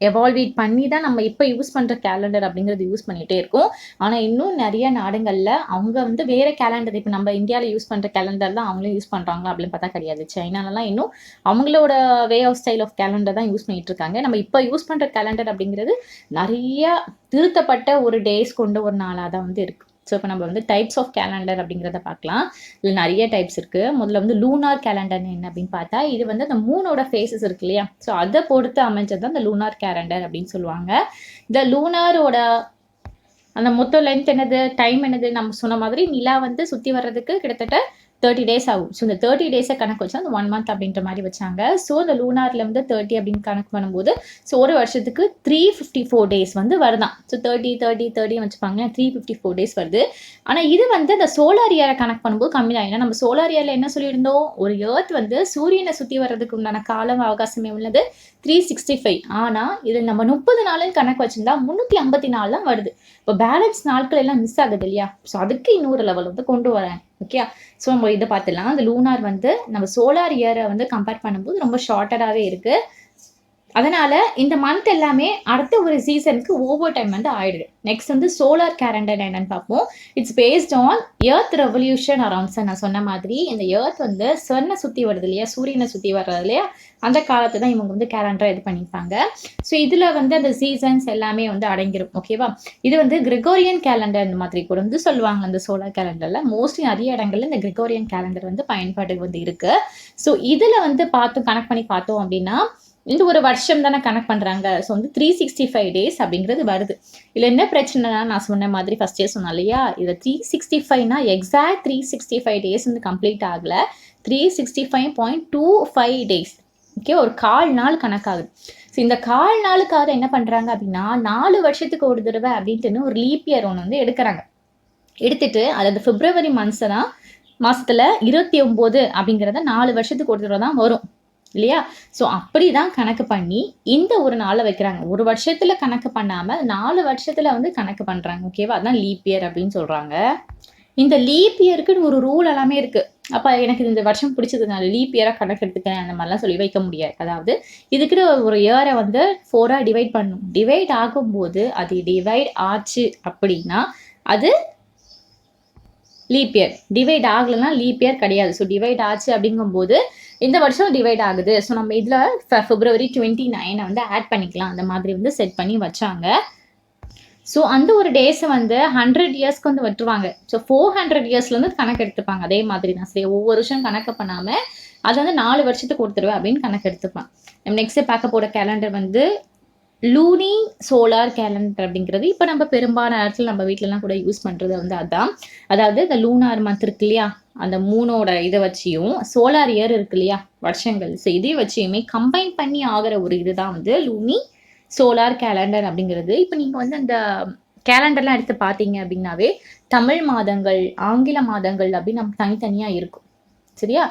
எவால்வேட் பண்ணி தான் நம்ம இப்போ யூஸ் பண்ணுற கேலண்டர் அப்படிங்கிறது யூஸ் பண்ணிகிட்டே இருக்கோம். ஆனால் இன்னும் நிறைய நாடுகளில் அவங்க வந்து வேறு கேலண்டர், இப்போ நம்ம இந்தியாவில் யூஸ் பண்ணுற கேலண்டர் தான் அவங்களும் யூஸ் பண்ணுறாங்க அப்படின்னு பார்த்தா கிடையாது. சைனாலலாம் இன்னும் அவங்களோட way of style of calendar தான் யூஸ் பண்ணிகிட்டு இருக்காங்க. நம்ம இப்போ யூஸ் பண்ணுற கேலண்டர் அப்படிங்கிறது நிறைய திருத்தப்பட்ட ஒரு டேஸ் கொண்ட ஒரு நாளாக தான் வந்து இருக்குது. ஸோ இப்போ நம்ம வந்து டைப்ஸ் ஆஃப் கேலண்டர் அப்படிங்கிறத பார்க்கலாம். இதில் நிறைய டைப்ஸ் இருக்குது. முதல்ல வந்து லூனார் கேலண்டர் என்ன அப்படின்னு பார்த்தா, இது வந்து அந்த மூனோட ஃபேஸஸ் இருக்கு இல்லையா, ஸோ அதை பொறுத்து அமைஞ்சது தான் இந்த லூனார் கேலண்டர் அப்படின்னு சொல்லுவாங்க. இந்த லூனாரோட அந்த மொத்த லென்த் என்னது, டைம் என்னது, நம்ம சொன்ன மாதிரி நிலா வந்து சுற்றி வர்றதுக்கு கிட்டத்தட்ட 30 டேஸ் ஆகும். ஸோ இந்த 30 டேஸை கணக்கு வச்சா அந்த 1 மந்த் அப்படின்ற மாதிரி வச்சாங்க. ஸோ இந்த லூனாரில் வந்து 30 அப்படின்னு கணக்கு பண்ணும்போது ஸோ ஒரு வருஷத்துக்கு 354 டேஸ் வந்து வருதான். ஸோ 30 வச்சுப்பாங்க, 354 டேஸ் வருது. ஆனால் இது வந்து இந்த சோலார் இயரை கணக்கு பண்ணும்போது கம்மி தான். ஏன்னா நம்ம சோலார் இயரில் என்ன சொல்லியிருந்தோம், ஒரு எர்த் வந்து சூரியனை சுற்றி வர்றதுக்கு உண்டான காலம் அவகாசமே உள்ளது 365. ஆனால் இது நம்ம 30 நாளுன்னு கணக்கு வச்சிருந்தா 354 தான் வருது. இப்போ பேலன்ஸ் நாட்கள் எல்லாம் மிஸ் ஆகுது இல்லையா, ஸோ அதுக்கு இன்னொரு லெவல் வந்து கொண்டு வரேன். ஓகே, ஸோ நம்ம இதை பார்த்துலாம். அந்த லூனார் வந்து நம்ம சோலார் இயரை வந்து கம்பேர் பண்ணும்போது ரொம்ப ஷார்ட்டடாகவே இருக்குது. அதனால் இந்த மந்த் எல்லாமே அடுத்த ஒரு சீசனுக்கு ஓவர் டைம் வந்து ஆயிடுது. நெக்ஸ்ட் வந்து சோலார் கேலண்டர் என்னன்னு பார்ப்போம். It's based on earth revolution around sun. நான் சொன்ன மாதிரி இந்த எர்த் வந்து சன்னை சுற்றி வருது இல்லையா, சூரியனை சுற்றி வர்றது இல்லையா, அந்த காலத்தை தான் இவங்க வந்து கேலண்டரை இது பண்ணியிருப்பாங்க. ஸோ இதில் வந்து அந்த சீசன்ஸ் எல்லாமே வந்து அடங்கிடும். ஓகேவா, இது வந்து கிரிகோரியன் கேலண்டர் இந்த மாதிரி கூட வந்து சொல்லுவாங்க. அந்த சோலார் கேலண்டரில் மோஸ்ட்லி நிறைய இடங்கள்ல இந்த கிரிகோரியன் கேலண்டர் வந்து பயன்பாடு வந்து இருக்குது. ஸோ இதில் வந்து கனெக்ட் பண்ணி பார்த்தோம் அப்படின்னா இந்த ஒரு வருஷம் தானே கனெக்ட் பண்ணுறாங்க. ஸோ வந்து 365 டேஸ் அப்படிங்கிறது வருது. இதில் என்ன பிரச்சனைனா, நான் சொன்ன மாதிரி ஃபஸ்ட்டே சொன்னேன் இல்லையா, இதில் 365னா எக்ஸாக்ட் 365 டேஸ் வந்து கம்ப்ளீட் ஆகலை, 365.25 டேஸ். ஓகே, ஒரு கால் நாள் கணக்காகுது. ஸோ இந்த கால் நாளுக்காக என்ன பண்ணுறாங்க அப்படின்னா, 4 வருஷத்துக்கு ஒரு தடவை அப்படின்ட்டு ஒரு லீப் இயர் ஒன்று வந்து எடுக்கிறாங்க. எடுத்துட்டு அதாவது பிப்ரவரி மாதத்தில் 29 அப்படிங்கிறத 4 வருஷத்துக்கு ஒரு தடவை தான் வரும் இல்லையா. ஸோ அப்படி தான் கணக்கு பண்ணி இந்த ஒரு நாளை வைக்கிறாங்க. ஒரு வருஷத்தில் கணக்கு பண்ணாமல் 4 வருஷத்தில் வந்து கணக்கு பண்ணுறாங்க. ஓகேவா, அதுதான் லீப் இயர் அப்படின்னு சொல்கிறாங்க. இந்த லீப் இயருக்குன்னு ஒரு ரூல் எல்லாமே இருக்குது. அப்போ எனக்கு இந்த வருஷம் பிடிச்சதுனால லீப் இயராக கணக்கு எடுத்துக்கிறேன் அந்த மாதிரிலாம் சொல்லி வைக்க முடியாது. அதாவது இதுக்குன்னு ஒரு இயரை வந்து 4ஆக டிவைட் பண்ணணும். டிவைட் ஆகும்போது அது டிவைட் ஆச்சு அப்படின்னா அது லீப் இயர். டிவைட் ஆகலைன்னா லீப் இயர் கிடையாது. ஸோ டிவைட் ஆச்சு அப்படிங்கும்போது இந்த வருஷம் டிவைட் ஆகுது. ஸோ நம்ம இதில் February 29 வந்து ஆட் பண்ணிக்கலாம். அந்த மாதிரி வந்து செட் பண்ணி வச்சாங்க. ஸோ அந்த ஒரு டேஸை வந்து 100 இயர்ஸ்க்கு வந்து விட்டுருவாங்க. ஸோ 400 இயர்ஸ்லேருந்து கணக்கு எடுத்துப்பாங்க. அதே மாதிரி தான் சரி, ஒவ்வொரு வருஷம் கணக்கு பண்ணாமல் அது வந்து 4 வருஷத்துக்கு கொடுத்துருவேன் அப்படின்னு கணக்கு எடுத்துப்பான். நம்ம நெக்ஸ்ட்டு பார்க்க போகிற கேலண்டர் வந்து லூனி சோலார் கேலண்டர் அப்படிங்கிறது. இப்போ நம்ம பெரும்பாலான இடத்துல நம்ம வீட்டிலலாம் கூட யூஸ் பண்ணுறது வந்து அதுதான். அதாவது இந்த லூனார் மந்த் இருக்கு இல்லையா, அந்த மூணோட இதை வச்சியும் சோலார் இயர் இருக்கு இல்லையா, வருஷங்கள், ஸோ இதை வச்சியுமே கம்பைன் பண்ணி ஆகிற ஒரு இதுதான் வந்து லூனி சோலார் கேலண்டர் அப்படிங்கிறது. இப்போ நீங்கள் வந்து அந்த கேலண்டர்லாம் எடுத்து பார்த்தீங்க அப்படின்னாவே தமிழ் மாதங்கள், ஆங்கில மாதங்கள் அப்படின்னு நம்ம தனித்தனியாக இருக்கும். சரியா,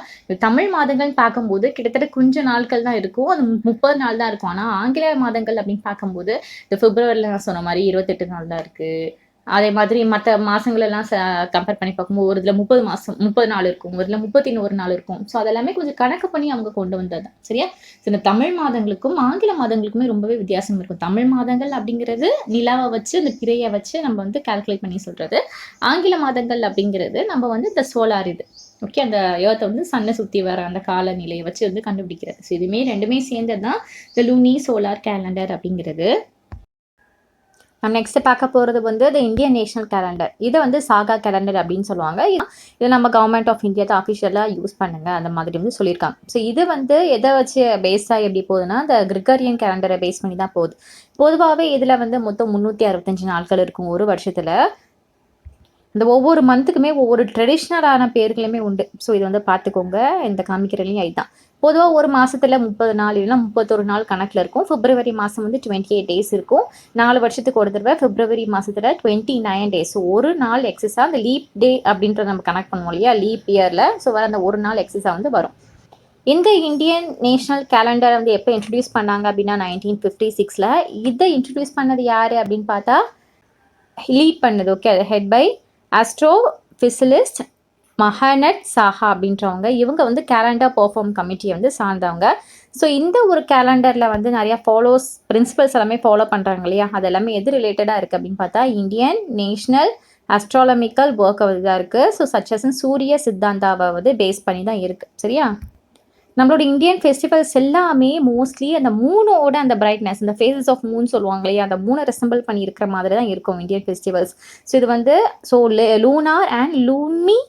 தமிழ் மாதங்கள்னு பார்க்கும்போது கிட்டத்தட்ட கொஞ்சம் நாட்கள் தான் இருக்கும். அது 30 நாள் தான் இருக்கும். ஆனால் ஆங்கில மாதங்கள் அப்படின்னு பார்க்கும்போது இந்த பிப்ரவரியில் நான் சொன்ன மாதிரி 28 நாள் தான் இருக்குது. அதே மாதிரி மற்ற மாதங்களெல்லாம் கம்பேர் பண்ணி பார்க்கும்போது ஒரு இதில் 30 நாள் இருக்கும், ஒரு இதில் 31 நாள் இருக்கும். ஸோ அதெல்லாமே கொஞ்சம் கணக்கு பண்ணி அவங்க கொண்டு வந்தது தான். சரியா, ஸோ இந்த தமிழ் மாதங்களுக்கும் ஆங்கில மாதங்களுக்குமே ரொம்பவே வித்தியாசம் இருக்கும். தமிழ் மாதங்கள் அப்படிங்கிறது நிலாவை வச்சு அந்த பிறையை வச்சு நம்ம வந்து கால்குலேட் பண்ணி சொல்கிறது. ஆங்கில மாதங்கள் அப்படிங்கிறது நம்ம வந்து இந்த சோலார் இது ஓகே, அந்த ஏர்த்தை வந்து சன்னை சுற்றி வர அந்த காலநிலையை வச்சு வந்து கண்டுபிடிக்கிறது. ஸோ இதுவுமே ரெண்டுமே சேர்ந்தது தான் இந்த லூனி சோலார் கேலண்டர் அப்படிங்கிறது. நம்ம நெக்ஸ்ட் பார்க்க போகிறது வந்து இந்த இந்தியன் நேஷனல் கேலண்டர். இதை வந்து சாகா கேலண்டர் அப்படின்னு சொல்லுவாங்க. இது நம்ம கவர்மெண்ட் ஆஃப் இந்தியா தான் அஃபிஷியலாக யூஸ் பண்ணுங்க அந்த மாதிரி வந்து சொல்லியிருக்காங்க. ஸோ இது வந்து எதை வச்சு பேஸாக எப்படி போகுதுன்னா, இந்த கிரிகோரியன் கேலண்டரை பேஸ் பண்ணி தான் போகுது. பொதுவாகவே இதில் வந்து மொத்தம் 365 நாட்கள் இருக்கும் ஒரு வருஷத்தில். இந்த ஒவ்வொரு மந்த்துக்குமே ஒவ்வொரு ட்ரெடிஷ்னலான பேர்களுமே உண்டு. ஸோ இது வந்து பார்த்துக்கோங்க. இந்த காமிக்கிறதுலையும் இதுதான். பொதுவாக ஒரு மாதத்தில் 30 நாள் இல்லைன்னா 31 நாள் கணக்கில் இருக்கும். பிப்ரவரி மாதம் வந்து 28 டேஸ் இருக்கும். 4 வருஷத்துக்கு ஒரு தடவை பிப்ரவரி மாதத்தில் 29 டேஸ். ஸோ ஒரு நாள் எக்ஸஸாக அந்த லீப் டே அப்படின்றத நம்ம கனெக்ட் பண்ணுவோம் இல்லையா, லீப் இயரில். ஸோ அந்த ஒரு நாள் எக்ஸஸாக வந்து வரும். இந்த இந்தியன் நேஷனல் கேலண்டர் வந்து எப்போ இன்ட்ரடியூஸ் பண்ணாங்க அப்படின்னா 1956. இதை இன்ட்ரடியூஸ் பண்ணது யார் அப்படின்னு பார்த்தா லீட் பண்ணது, ஓகே, ஹெட் பை ஆஸ்ட்ரோஃபிசிலிஸ்ட் மஹனட் சாஹா அப்படின்றவங்க. இவங்க வந்து கேலண்டர் பெர்ஃபார்ம் கமிட்டியை வந்து சார்ந்தவங்க. ஸோ இந்த ஒரு கேலண்டரில் வந்து நிறையா பிரின்சிபல்ஸ் எல்லாமே ஃபாலோ பண்ணுறாங்க இல்லையா, அது எல்லாமே எது ரிலேட்டடாக இருக்குது அப்படின்னு பார்த்தா இந்தியன் நேஷ்னல் அஸ்ட்ராலமிக்கல் ஒர்க் தான் இருக்குது. ஸோ சச்சஸன் சூரிய சித்தாந்தாவை வந்து பேஸ் பண்ணி தான் இருக்குது. சரியா, நம்மளோட இந்தியன் ஃபெஸ்டிவல்ஸ் எல்லாமே மோஸ்ட்லி அந்த மூனோட அந்த பிரைட்னஸ், இந்த ஃபேஸஸ் ஆஃப் மூன் சொல்லுவாங்க இல்லையா, அந்த மூனை ரெசம்பிள் பண்ணி இருக்கிற மாதிரி தான் இருக்கும் இந்தியன் ஃபெஸ்டிவல்ஸ். ஸோ இது வந்து லூனார் அண்ட் லூனி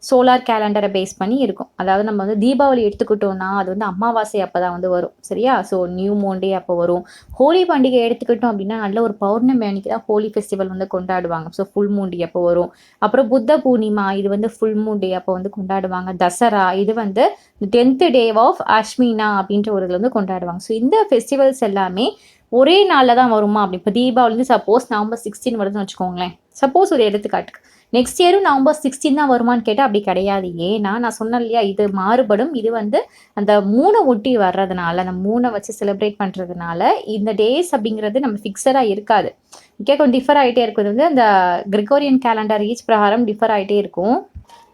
சோலார் கேலண்டரை பேஸ் பண்ணி இருக்கும். அதாவது நம்ம வந்து தீபாவளி எடுத்துக்கிட்டோம்னா அது வந்து அமாவாசை அப்போ தான் வந்து வரும். சரியா, ஸோ நியூ மூன்டே அப்போ வரும். ஹோலி பண்டிகை எடுத்துக்கிட்டோம் அப்படின்னா நல்ல ஒரு பௌர்ணமி அன்னைக்கு தான் ஹோலி ஃபெஸ்டிவல் வந்து கொண்டாடுவாங்க. ஸோ ஃபுல் மூன் டே அப்போ வரும். அப்புறம் புத்த பூர்ணிமா, இது வந்து ஃபுல் மூன் டே அப்போ வந்து கொண்டாடுவாங்க. தசரா, இது வந்து 10th டே ஆஃப் அஷ்மினா அப்படின்ற ஒரு இதில் வந்து கொண்டாடுவாங்க. ஸோ இந்த ஃபெஸ்டிவல்ஸ் எல்லாமே ஒரே நாளில் தான் வருமா அப்படி. இப்போ தீபாவளி வந்து சப்போஸ் நவம்பர் 16 வருதுன்னு வச்சுக்கோங்களேன், சப்போஸ் ஒரு எடுத்துக்காட்டுக்கு நெக்ஸ்ட் இயரும் நவம்பர் 16 தான் வருமானு கேட்டால் அப்படி கிடையாது. ஏன்னா நான் சொன்னேன் இல்லையா, இது மாறுபடும். இது வந்து அந்த மூணை ஒட்டி வர்றதுனால, அந்த மூணை வச்சு செலிப்ரேட் பண்ணுறதுனால இந்த டேஸ் அப்படிங்கிறது நம்ம ஃபிக்ஸடாக இருக்காது. ஓகே, கொஞ்சம் டிஃபர் ஆகிட்டே இருக்கிறது வந்து அந்த கிரிகோரியன் கேலண்டர் ஈச் பிரகாரம் டிஃபர் ஆகிட்டே இருக்கும்.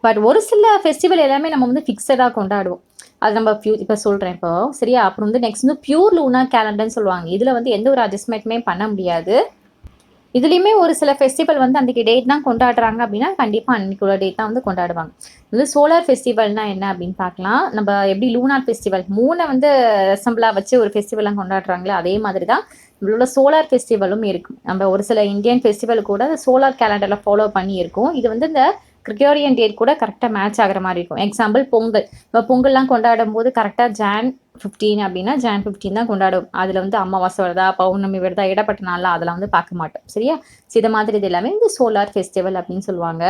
பட் ஒரு சில ஃபெஸ்டிவல் எல்லாமே நம்ம வந்து ஃபிக்ஸடாக கொண்டாடுவோம். அது நம்ம இப்போ சொல்கிறேன் இப்போ. சரியா, அப்புறம் வந்து நெக்ஸ்ட் வந்து பியூர் லூனார் கேலண்டர்னு சொல்லுவாங்க. இதில் வந்து எந்த ஒரு அட்ஜஸ்ட்மெண்ட்டுமே பண்ண முடியாது. இதுலேயுமே ஒரு சில ஃபெஸ்டிவல் வந்து அன்றைக்கி டேட் தான் கொண்டாடுறாங்க அப்படின்னா கண்டிப்பாக அன்றைக்குள்ள டேட் தான் வந்து கொண்டாடுவாங்க. வந்து சோலார் ஃபெஸ்டிவல்னால் என்ன அப்படின்னு பார்க்கலாம். நம்ம எப்படி லூனார் ஃபெஸ்டிவல் மூணை வந்து ரெசம்பிளாக வச்சு ஒரு ஃபெஸ்டிவல்லாம் கொண்டாடுறாங்களே, அதே மாதிரி தான் நம்மளோட சோலார் ஃபெஸ்டிவலும் இருக்கும். நம்ம ஒரு சில இந்தியன் ஃபெஸ்டிவல் கூட சோலார் கேலண்டரில் ஃபாலோ பண்ணி இருக்கும். இது வந்து இந்த கிரிகோரியன் டேட் கூட கரெக்டாக மேட்ச் ஆகிற மாதிரி இருக்கும். எக்ஸாம்பிள் பொங்கல். இப்போ பொங்கல்லாம் கொண்டாடும் போது கரெக்டாக Jan 15 அப்படின்னா Jan 15 தான் கொண்டாடும். அதில் வந்து அமாவாசை வருதா, பௌர்ணமி வருதா, இடப்பட்ட நாளில் அதெல்லாம் வந்து பார்க்க மாட்டோம். சரியா, இது மாதிரி இது எல்லாமே இந்த சோலார் ஃபெஸ்டிவல் அப்படின்னு சொல்லுவாங்க.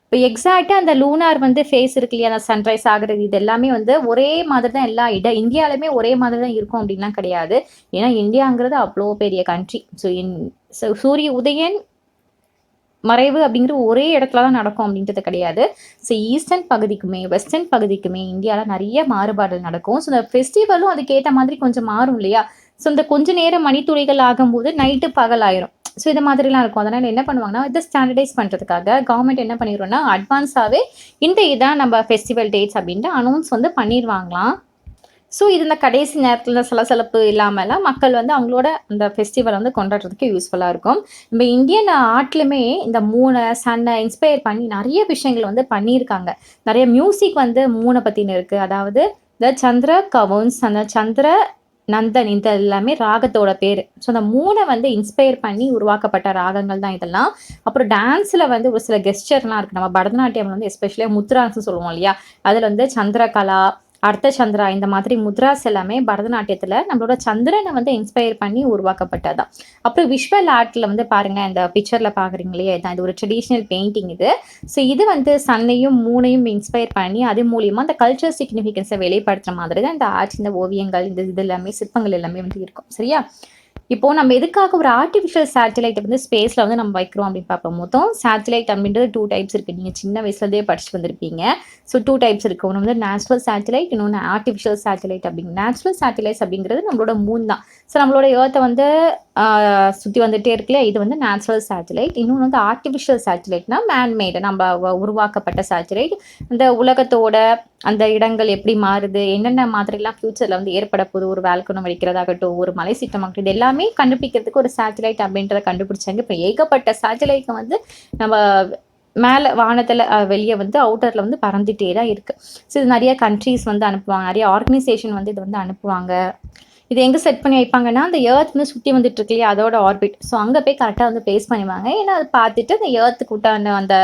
இப்போ எக்ஸாக்டாக அந்த லூனார் வந்து ஃபேஸ் இருக்கு இல்லையா, அந்த சன்ரைஸ் ஆகுறது, இது எல்லாமே வந்து ஒரே மாதிரி தான் எல்லா இந்தியாவிலுமே ஒரே மாதிரி தான் இருக்கும் அப்படின்லாம் கிடையாது. ஏன்னா இந்தியாங்கிறது அவ்வளோ பெரிய கண்ட்ரி. ஸோ சூரிய உதயன் மறைவு அப்படிங்கிற ஒரே இடத்துல தான் நடக்கும் அப்படின்றது கிடையாது. ஸோ ஈஸ்டர்ன் பகுதிக்குமே வெஸ்டர்ன் பகுதிக்குமே இந்தியாவில் நிறைய மாறுபாடுகள் நடக்கும். ஸோ இந்த ஃபெஸ்டிவலும் அதுக்கேற்ற மாதிரி கொஞ்சம் மாறும் இல்லையா. ஸோ இந்த கொஞ்ச நேரம் மணித்துளிகள் ஆகும்போது நைட்டு பகல் ஆயிரும். ஸோ இது மாதிரிலாம் இருக்கும். அதனால் என்ன பண்ணுவாங்கன்னா, இதை ஸ்டாண்டர்டைஸ் பண்ணுறதுக்காக கவர்மெண்ட் என்ன பண்ணிடுவோம்னா அட்வான்ஸாகவே இதான் நம்ம ஃபெஸ்டிவல் டேட்ஸ் அப்படின்ட்டு அனௌன்ஸ் வந்து பண்ணிடுவாங்களாம். ஸோ இது இந்த கடைசி நேரத்தில் சலசலப்பு இல்லாமலாம் மக்கள் வந்து அவங்களோட இந்த ஃபெஸ்டிவலை வந்து கொண்டாடுறதுக்கு யூஸ்ஃபுல்லாக இருக்கும். நம்ம இந்தியன் ஆர்ட்லையுமே இந்த மூணை சன்னை இன்ஸ்பயர் பண்ணி நிறைய விஷயங்கள் வந்து பண்ணியிருக்காங்க. நிறைய மியூசிக் வந்து மூணை பற்றின இருக்குது. அதாவது இந்த சந்திர கவுன்ஸ், அந்த சந்திர நந்தன், இந்த எல்லாமே ராகத்தோட பேர். ஸோ அந்த மூணை வந்து இன்ஸ்பயர் பண்ணி உருவாக்கப்பட்ட ராகங்கள் தான் இதெல்லாம். அப்புறம் டான்ஸில் வந்து ஒரு சில கெஸ்டர்லாம் இருக்குது. நம்ம பரதநாட்டியம் வந்து எஸ்பெஷலியாக முத்ரான்னு சொல்லுவோம் இல்லையா, அதில் வந்து சந்திரகலா, அர்த்த சந்திரா, இந்த மாதிரி முத்ராஸ் எல்லாமே பரதநாட்டியத்தில் நம்மளோட சந்திரனை வந்து இன்ஸ்பயர் பண்ணி உருவாக்கப்பட்டதான். அப்புறம் விஷுவல் ஆர்ட்டில் வந்து பாருங்கள், இந்த பிக்சரில் பார்க்குறீங்களே, இது ஒரு ட்ரெடிஷ்னல் பெயிண்டிங் இது. ஸோ இது வந்து சன்னையும் மூணையும் இன்ஸ்பயர் பண்ணி அது மூலியமாக அந்த கல்ச்சர் சிக்னிஃபிகன்ஸை வெளிப்படுத்துகிற மாதிரி தான் இந்த ஆர்ட்ஸ், இந்த ஓவியங்கள், இந்த இது எல்லாமே சிற்பங்கள் எல்லாமே வந்து இருக்கும். சரியா, இப்போது நம்ம எதுக்காக ஒரு ஆர்டிஃபிஷியல் சேட்டலைட்டை வந்து ஸ்பேஸில் வந்து நம்ம வைக்கிறோம் அப்படின்னு பார்ப்போம். மொத்தம் சேட்டலைட் அப்படின்றது 2 டைப்ஸ் இருக்குது. நீங்கள் சின்ன வயசுலேருந்தே படிச்சுட்டு வந்திருப்பீங்க. ஸோ 2 டைப்ஸ் இருக்குது. ஒன்று வந்து நேச்சுரல் சேட்டலைட், இன்னொன்று ஆர்டிஃபிஷியல் சேட்டலைட் அப்படிங்க. நேச்சுரல் சேட்டலைட்ஸ் அப்படிங்கிறது நம்மளோட மூன் தான். ஸோ நம்மளோட ஏர்த்தை வந்து சுற்றி வந்துகிட்டே இருக்குல்ல, இது வந்து நேச்சுரல் சேட்டலைட். இன்னொன்று வந்து ஆர்டிஃபிஷியல் சேட்டலைட்னா மேன்மேடு, நம்ம உருவாக்கப்பட்ட சேட்டலைட். இந்த உலகத்தோட அந்த இடங்கள் எப்படி மாறுது, என்னென்ன மாதிரிலாம் ஃப்யூச்சரில் வந்து ஏற்பட போகுது, ஒரு வேல்கனம் வைக்கிறதாகட்டும், ஒரு மலை சீட்டமாகட்டும், இது எல்லாமே கண்டுபிடிக்கிறதுக்கு ஒரு சேட்டலைட் அப்படின்றத கண்டுபிடிச்சாங்க. இப்போ ஏகப்பட்ட சேட்டலைட்டை வந்து நம்ம மேலே வானத்தில் வெளியே வந்து அவுட்டரில் வந்து பறந்துகிட்டே தான் இருக்குது. ஸோ இது நிறைய கண்ட்ரீஸ் வந்து அனுப்புவாங்க, நிறைய ஆர்கனைசேஷன் வந்து இது வந்து அனுப்புவாங்க. இது எங்கே செட் பண்ணி வைப்பாங்கன்னா, அந்த எர்த் வந்து சுற்றி வந்துட்டு இருக்கு இல்லையா, அதோட ஆர்பிட். ஸோ அங்கே போய் கரெக்டாக வந்து பிளேஸ் பண்ணுவாங்க. ஏன்னா அதை பார்த்துட்டு அந்த எர்த்துக்கு விட்டான அந்த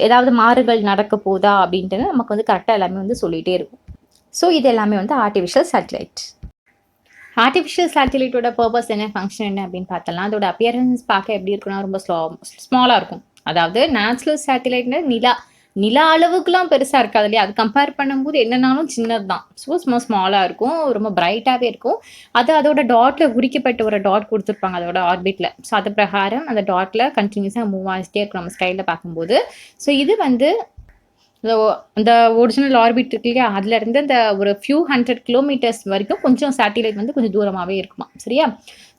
ஏதாவது மாறுகள் நடக்க போதா அப்படின்ட்டு நமக்கு வந்து கரெக்டாக எல்லாமே வந்து சொல்லிகிட்டே இருக்கும். ஸோ இது எல்லாமே வந்து ஆர்டிஃபிஷியல் சேட்டலைட். ஆர்டிஃபிஷியல் சேட்டலைட்டோட பர்பஸ் என்ன, ஃபங்க்ஷன் என்ன அப்படின்னு பார்த்தலாம். அதோட அப்பியரன்ஸ் பார்க்க எப்படி இருக்குன்னா ரொம்ப ஸ்மாலாக இருக்கும். அதாவது நேச்சுரல் சேட்டிலைட்னா நிலா அளவுக்குலாம் பெருசா இருக்காது இல்லையா? அது கம்பேர் பண்ணும்போது என்னன்னாலும் சின்னது தான். சும்மா ஸ்மாலா இருக்கும். ரொம்ப பிரைட்டாவே இருக்கும். அது அதோட டாட்ல குறிக்கப்பட்ட ஒரு டாட் குடுத்துருப்பாங்க அதோட ஆர்பிட்ல. ஸோ அது பிரகாரம் அந்த டாட்ல கன்டினியூஸா மூவ் ஆகிட்டே இருக்கும் நம்ம ஸ்கைல பார்க்கும்போது. ஸோ இது வந்து இந்த அந்த ஒரிஜினல் ஆர்பிட் இருக்கு இல்லையா? அதுலருந்து அந்த ஒரு ஃபியூ 100 கிலோமீட்டர்ஸ் வரைக்கும் கொஞ்சம் சேட்டிலைட் வந்து கொஞ்சம் தூரமாவே இருக்குமாம். சரியா?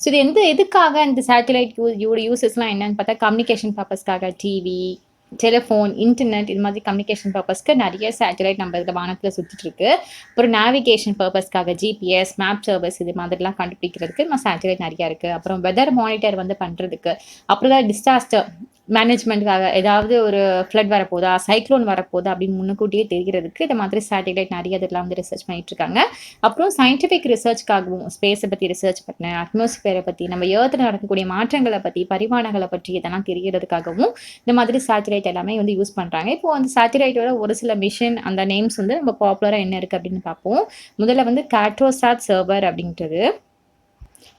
ஸோ இது எதுக்காக இந்த சேட்டிலைட் யோட யூசஸ்லாம் என்னன்னு பார்த்தா, கம்யூனிகேஷன் பர்ப்பஸ்க்காக டிவி, டெலிஃபோன், இன்டர்நெட் இது மாதிரி கம்யூனிகேஷன் பர்ப்பஸ்க்கு நெறைய சேட்டிலைட் நம்ம இதுல வானத்துல சுத்திட்டு இருக்கு. அப்புறம் நேவிகேஷன் பர்ப்பஸ்க்காக ஜிபிஎஸ், மேப் சர்வீஸ் இது மாதிரிலாம் கண்டுபிடிக்கிறதுக்கு நம்ம சேட்டிலைட் நெறைய இருக்கு. அப்புறம் வெதர் மானிட்டர் வந்து பண்றதுக்கு, அப்புறம் தான் டிசாஸ்டர் மேனேஜ்மெண்ட்காக ஏதாவது ஒரு ஃப்ளட் வரப்போதா, சைக்ளோன் வரப்போதா அப்படின்னு முன்னுக்கூட்டியே தெரிகிறதுக்கு இந்த மாதிரி சேட்டிலைட் நெறைய இதெல்லாம் வந்து ரிசர்ச் பண்ணிட்டு இருக்காங்க. அப்புறம் சயின்டிஃபிக் ரிசர்ச்க்காகவும் ஸ்பேஸை பத்தி ரிசர்ச் பண்ண, அட்மாஸ்பியரை பத்தி, நம்ம எர்த்ல நடக்கக்கூடிய மாற்றங்களை பத்தி, பரிமாணங்களை பற்றி இதெல்லாம் தெரியறதுக்காகவும் இந்த மாதிரி சேட்டிலைட் எல்லாமே வந்து யூஸ் பண்றாங்க. இப்போ அந்த சேட்டிலைட்டோட ஒரு சில மிஷன் அந்த நேம்ஸ் வந்து நம்ம பாப்புலரா என்ன இருக்கு அப்படின்னு பார்ப்போம். முதல்ல வந்து கார்ட்டோசாட் சர்வர் அப்படின்றது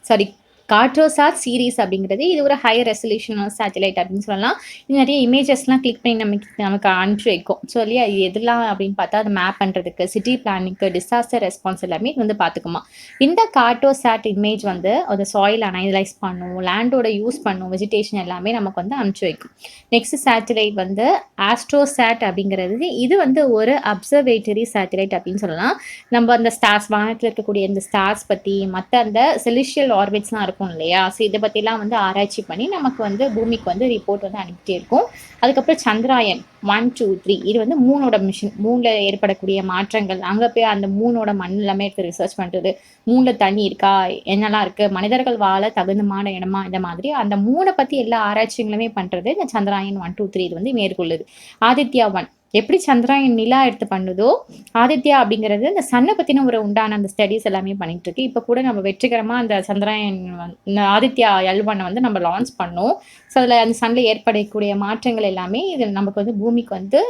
சாரி கார்ட்டோசாட் சீரிஸ் அப்படிங்கிறது இது ஒரு ஹை ரெசல்யூஷன் சேட்டிலைட் அப்படின்னு சொல்லலாம். இது நிறைய இமேஜஸ்லாம் கிளிக் பண்ணி நமக்கு அனுப்பிச்சு வைக்கும். ஸோ இல்லையா இது எதெல்லாம் அப்படின்னு பார்த்தா அதை மேப் பண்ணுறதுக்கு, சிட்டி பிளானிங்க்கு, டிசாஸ்டர் ரெஸ்பான்ஸ் எல்லாமே இது வந்து பார்த்துக்குமா. இந்த கார்ட்டோசாட் இமேஜ் வந்து அந்த சாயில் அனலைஸ் பண்ணும், லேண்டோட யூஸ் பண்ணும், வெஜிடேஷன் எல்லாமே நமக்கு வந்து அனுப்பிச்சு வைக்கும். நெக்ஸ்ட் சேட்டிலைட் வந்து ஆஸ்ட்ரோசாட் அப்படிங்கிறது இது வந்து ஒரு அப்சர்வேட்டரி சேட்டிலைட் அப்படின்னு சொல்லலாம். நம்ம அந்த ஸ்டார்ஸ் வானத்தில் இருக்கக்கூடிய இந்த ஸ்டார்ஸ் பற்றி மற்ற அந்த செலிஷியல் ஆர்பிட்ஸ்லாம் இருக்கும் இல்லையா? ஸோ இதை பற்றிலாம் வந்து ஆராய்ச்சி பண்ணி நமக்கு வந்து பூமிக்கு வந்து ரிப்போர்ட் வந்து அனுப்பிட்டே இருக்கும். அதுக்கப்புறம் சந்திராயன் 1, 2, 3 இது வந்து மூனோட மிஷன். மூணில் ஏற்படக்கூடிய மாற்றங்கள், அங்கே போய் அந்த மூனோட மண் எல்லாமே எடுத்து ரிசர்ச் பண்ணுறது, மூணில் தண்ணி இருக்கா, என்னெல்லாம் இருக்குது, மனிதர்கள் வாழ தகுந்தமான இடமா, இந்த மாதிரி அந்த மூணை பற்றி எல்லா ஆராய்ச்சிகளுமே பண்ணுறது இந்த சந்திராயன் 1, 2, 3 இது வந்து மேற்கொள்ளுது. ஆதித்யா 1 எப்படி சந்திராயன் நிலா எடுத்து பண்ணுதோ, ஆதித்யா அப்படிங்கிறது இந்த சன்னை பற்றின ஒரு உண்டான அந்த ஸ்டடீஸ் எல்லாமே பண்ணிட்டு இருக்கு. இப்போ கூட நம்ம வெற்றிகரமாக அந்த சந்திராயன் ஆதித்யா L1 வந்து நம்ம லான்ச் பண்ணோம். ஸோ அதில் அந்த சன்னில் ஏற்படக்கூடிய மாற்றங்கள் எல்லாமே இது நமக்கு வந்து பூமிக்கு வந்து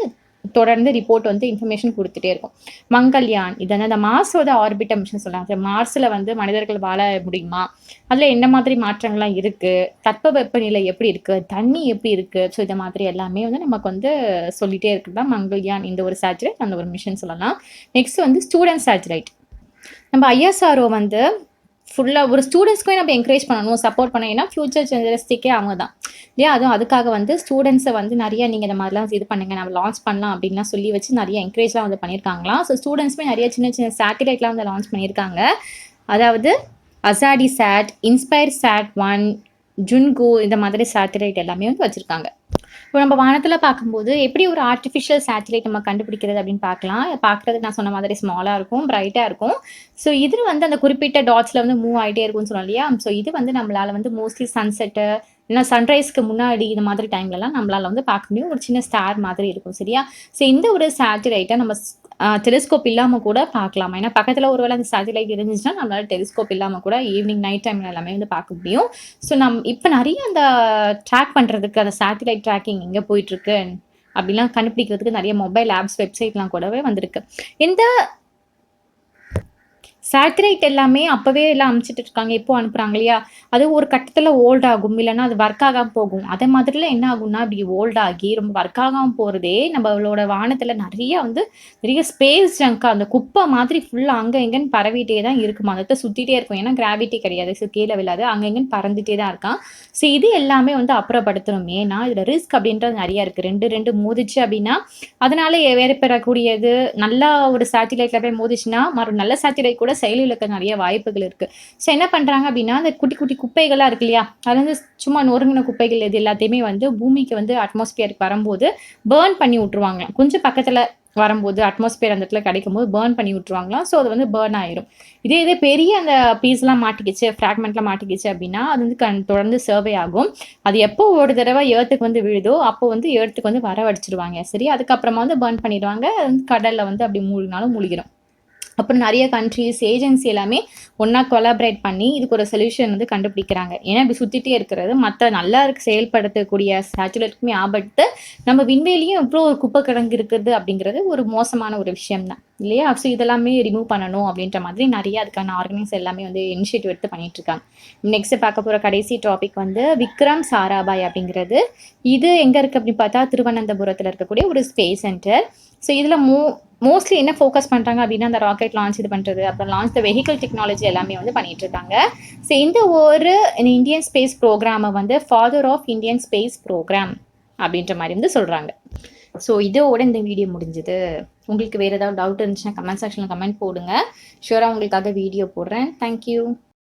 தொடர்ந்து ரிப்போர்ட் வந்து இன்ஃபர்மேஷன் கொடுத்துட்டே இருக்கும். மங்கள்யான் இது வந்து அந்த மார்ஸோட ஆர்பிட்டர் மிஷன் சொல்றாங்க. மார்ஸில் வந்து மனிதர்கள் வாழ முடியுமா, அதில் என்ன மாதிரி மாற்றங்கள்லாம் இருக்குது, தட்பவெப்பநிலை எப்படி இருக்குது, தண்ணி எப்படி இருக்குது, ஸோ இந்த மாதிரி எல்லாமே வந்து நமக்கு வந்து சொல்லிகிட்டே இருக்குது தான் மங்கள்யான் இந்த ஒரு சேட்டலைட் அந்த ஒரு மிஷன் சொல்லலாம். நெக்ஸ்ட் வந்து ஸ்டூடெண்ட் சேட்டலைட். நம்ம ISRO வந்து ஃபுல்லாக ஒரு ஸ்டூடெண்ட்ஸ்க்கும் நம்ம என்கரேஜ் பண்ணணும், சப்போர்ட் பண்ணணும். ஏன்னா ஃபியூச்சர் ஜெனரேஷனுக்கே அவங்க தான் இல்லையா? அதுவும் அதுக்காக வந்து ஸ்டூடெண்ட்ஸை வந்து நிறைய நீங்கள் இந்த மாதிரிலாம் இது பண்ணுங்கள், நம்ம லான்ச் பண்ணலாம் அப்படின்லாம் சொல்லி வச்சு நிறைய என்கரேஜ்லாம் வந்து பண்ணியிருக்காங்களாம். ஸோ ஸ்டூடெண்ட்ஸுமே நிறைய சின்ன சின்ன சேட்டிலைட்லாம் வந்து லான்ச் பண்ணியிருக்காங்க. அதாவது அசாடி சேட், இன்ஸ்பயர் சேட் 1, ஜுன்கோ இந்த மாதிரி சேட்டிலைட் எல்லாமே வந்து வச்சுருக்காங்க. இப்போ நம்ம வானத்தில் பார்க்கும்போது எப்படி ஒரு ஆர்டிஃபிஷியல் சேட்டிலைட் நம்ம கண்டுபிடிக்கிறது அப்படின்னு பார்க்குறதுக்கு நான் சொன்ன மாதிரி ஸ்மாலாக இருக்கும், பிரைட்டாக இருக்கும். ஸோ இது வந்து அந்த குறிப்பிட்ட டாட்ஸில் வந்து மூவ் ஆகிட்டே இருக்கும்னு சொன்னோம் இல்லையா? ஸோ இது வந்து நம்மளால் வந்து மோஸ்ட்லி சன்செட்டு இல்லைனா சன்ரைஸ்க்கு முன்னாடி இந்த மாதிரி டைம்லலாம் நம்மளால் வந்து பார்க்க முடியும். ஒரு சின்ன ஸ்டார் மாதிரி இருக்கும் சரியா? ஸோ இந்த ஒரு சேட்டிலைட்டை நம்ம டெலிஸ்கோப் இல்லாமல் கூட பார்க்கலாம். ஏன்னா பக்கத்தில் ஒரு வேளை அந்த சேட்டிலைட் இருந்துச்சுன்னா நம்மளால் டெலிஸ்கோப் இல்லாமல் கூட ஈவினிங் நைட் டைமில் எல்லாமே வந்து பார்க்க முடியும். ஸோ இப்போ நிறைய அந்த ட்ராக் பண்ணுறதுக்கு அந்த சேட்டிலைட் ட்ராக்கிங் எங்கே போயிட்டுருக்கு அப்படிலாம் கண்டுபிடிக்கிறதுக்கு நிறைய மொபைல் ஆப்ஸ், வெப்சைட்லாம் கூடவே வந்திருக்கு. இந்த சேட்டலைட் எல்லாமே அப்போவே எல்லாம் அனுப்பிச்சிட்டு இருக்காங்க. எப்போ அனுப்புகிறாங்க இல்லையா? அது ஒரு கட்டத்தில் ஓல்ட் ஆகும், இல்லைன்னா அது ஒர்க் ஆகாமல் போகும். அதே மாதிரிலாம் என்ன ஆகும்னா இப்படி ஓல்ட் ஆகி ரொம்ப ஒர்க் ஆகாமல் போகிறதே நம்மளோட வானத்தில் நிறைய ஸ்பேஸ் ஜங்காக அந்த குப்பை மாதிரி ஃபுல்லாக அங்கே எங்கேன்னு பரவிட்டே தான் இருக்குமா. அதை சுற்றிட்டே இருக்கும். ஏன்னா கிராவிட்டி கிடையாது, ஸோ கீழே விழாது, அங்கே எங்கேன்னு பறந்துட்டே தான் இருக்கான். ஸோ இது எல்லாமே வந்து அப்புறப்படுத்தணும். ஏன்னா இதில் ரிஸ்க் அப்படின்றது நிறையா இருக்குது. ரெண்டு மோதிச்சு அப்படின்னா அதனால ஏற்படக்கூடியது நல்லா ஒரு சேட்டிலைட்டில் போய் மோதிச்சுன்னா நல்ல சேட்டிலைட் கூட செயலிழக்க நிறைய வாய்ப்புகள் இருக்குது. ஸோ என்ன பண்ணுறாங்க அப்படின்னா அந்த குட்டி குட்டி குப்பைகளாக இருக்கு இல்லையா? அது வந்து சும்மா நொறுங்கின குப்பைகள் இது எல்லாத்தையுமே வந்து பூமிக்கு வந்து அட்மாஸ்பியருக்கு வரும்போது பேர்ன் பண்ணி விட்ருவாங்க. கொஞ்சம் பக்கத்தில் வரும்போது அட்மாஸ்பியர் அந்த இடத்துல கிடைக்கும் போது பேர்ன் பண்ணி விட்ருவாங்களாம். ஸோ அது வந்து பேர்ன் ஆயிரும். இதே பெரிய அந்த பீஸ்லாம் மாட்டிக்கிச்சு, ஃப்ராக்மெண்ட்லாம் மாட்டிக்கிச்சு அப்படின்னா அது வந்து தொடர்ந்து சர்வே ஆகும். அது எப்போ ஒரு தடவை ஏர்த்துக்கு வந்து விழுதோ அப்போ வந்து ஏர்த்துக்கு வந்து வரவழைச்சிருவாங்க. சரி, அதுக்கப்புறமா வந்து பேர்ன் பண்ணிடுவாங்க. அது வந்து கடலில் வந்து அப்படி மூழ்கினாலும் மூழ்கிடும். அப்புறம் நிறைய கண்ட்ரிஸ் ஏஜென்சி எல்லாமே ஒன்றா கொலாபரேட் பண்ணி இதுக்கு ஒரு சொல்யூஷன் வந்து கண்டுபிடிக்கிறாங்க. ஏன்னா இப்படி சுற்றிட்டே இருக்கிறது மற்ற நல்லா செயல்படுத்தக்கூடிய சேட்டலைட்டுக்குமே ஆபத்து. நம்ம விண்வெளியும் இவ்வளோ ஒரு குப்பை கிடங்கு இருக்குது அப்படிங்கிறது ஒரு மோசமான ஒரு விஷயம் தான் இல்லையா? ஸோ இதெல்லாமே ரிமூவ் பண்ணணும் அப்படின்ற மாதிரி நிறைய அதுக்கான ஆர்கனைஸ் எல்லாமே வந்து இனிஷியேட்டிவ் எடுத்து பண்ணிட்டு இருக்காங்க. நெக்ஸ்ட் பார்க்க போகிற கடைசி டாபிக் வந்து விக்ரம் சாராபாய் அப்படிங்கிறது. இது எங்கே இருக்குது அப்படின்னு பார்த்தா திருவனந்தபுரத்தில் இருக்கக்கூடிய ஒரு ஸ்பேஸ் சென்டர். ஸோ இதில் மோஸ்ட்லி என்ன ஃபோக்கஸ் பண்ணுறாங்க அப்படின்னா அந்த ராக்கெட் லான்ச் இது பண்ணுறது, அப்புறம் லான்ச் த வெஹிக்கல் டெக்னாலஜி எல்லாமே வந்து பண்ணிட்டு இருக்காங்க. ஸோ இந்த ஒரு இந்தியன் ஸ்பேஸ் ப்ரோக்ராமை வந்து father of Indian space program அப்படின்ற மாதிரி வந்து சொல்கிறாங்க. ஸோ இதோட இந்த வீடியோ முடிஞ்சுது. உங்களுக்கு வேறு ஏதாவது டவுட் இருந்துச்சுன்னா கமெண்ட் செக்ஷனில் கமெண்ட் போடுங்க. ஷூராக உங்களுக்காக வீடியோ போடுறேன். தேங்க்யூ.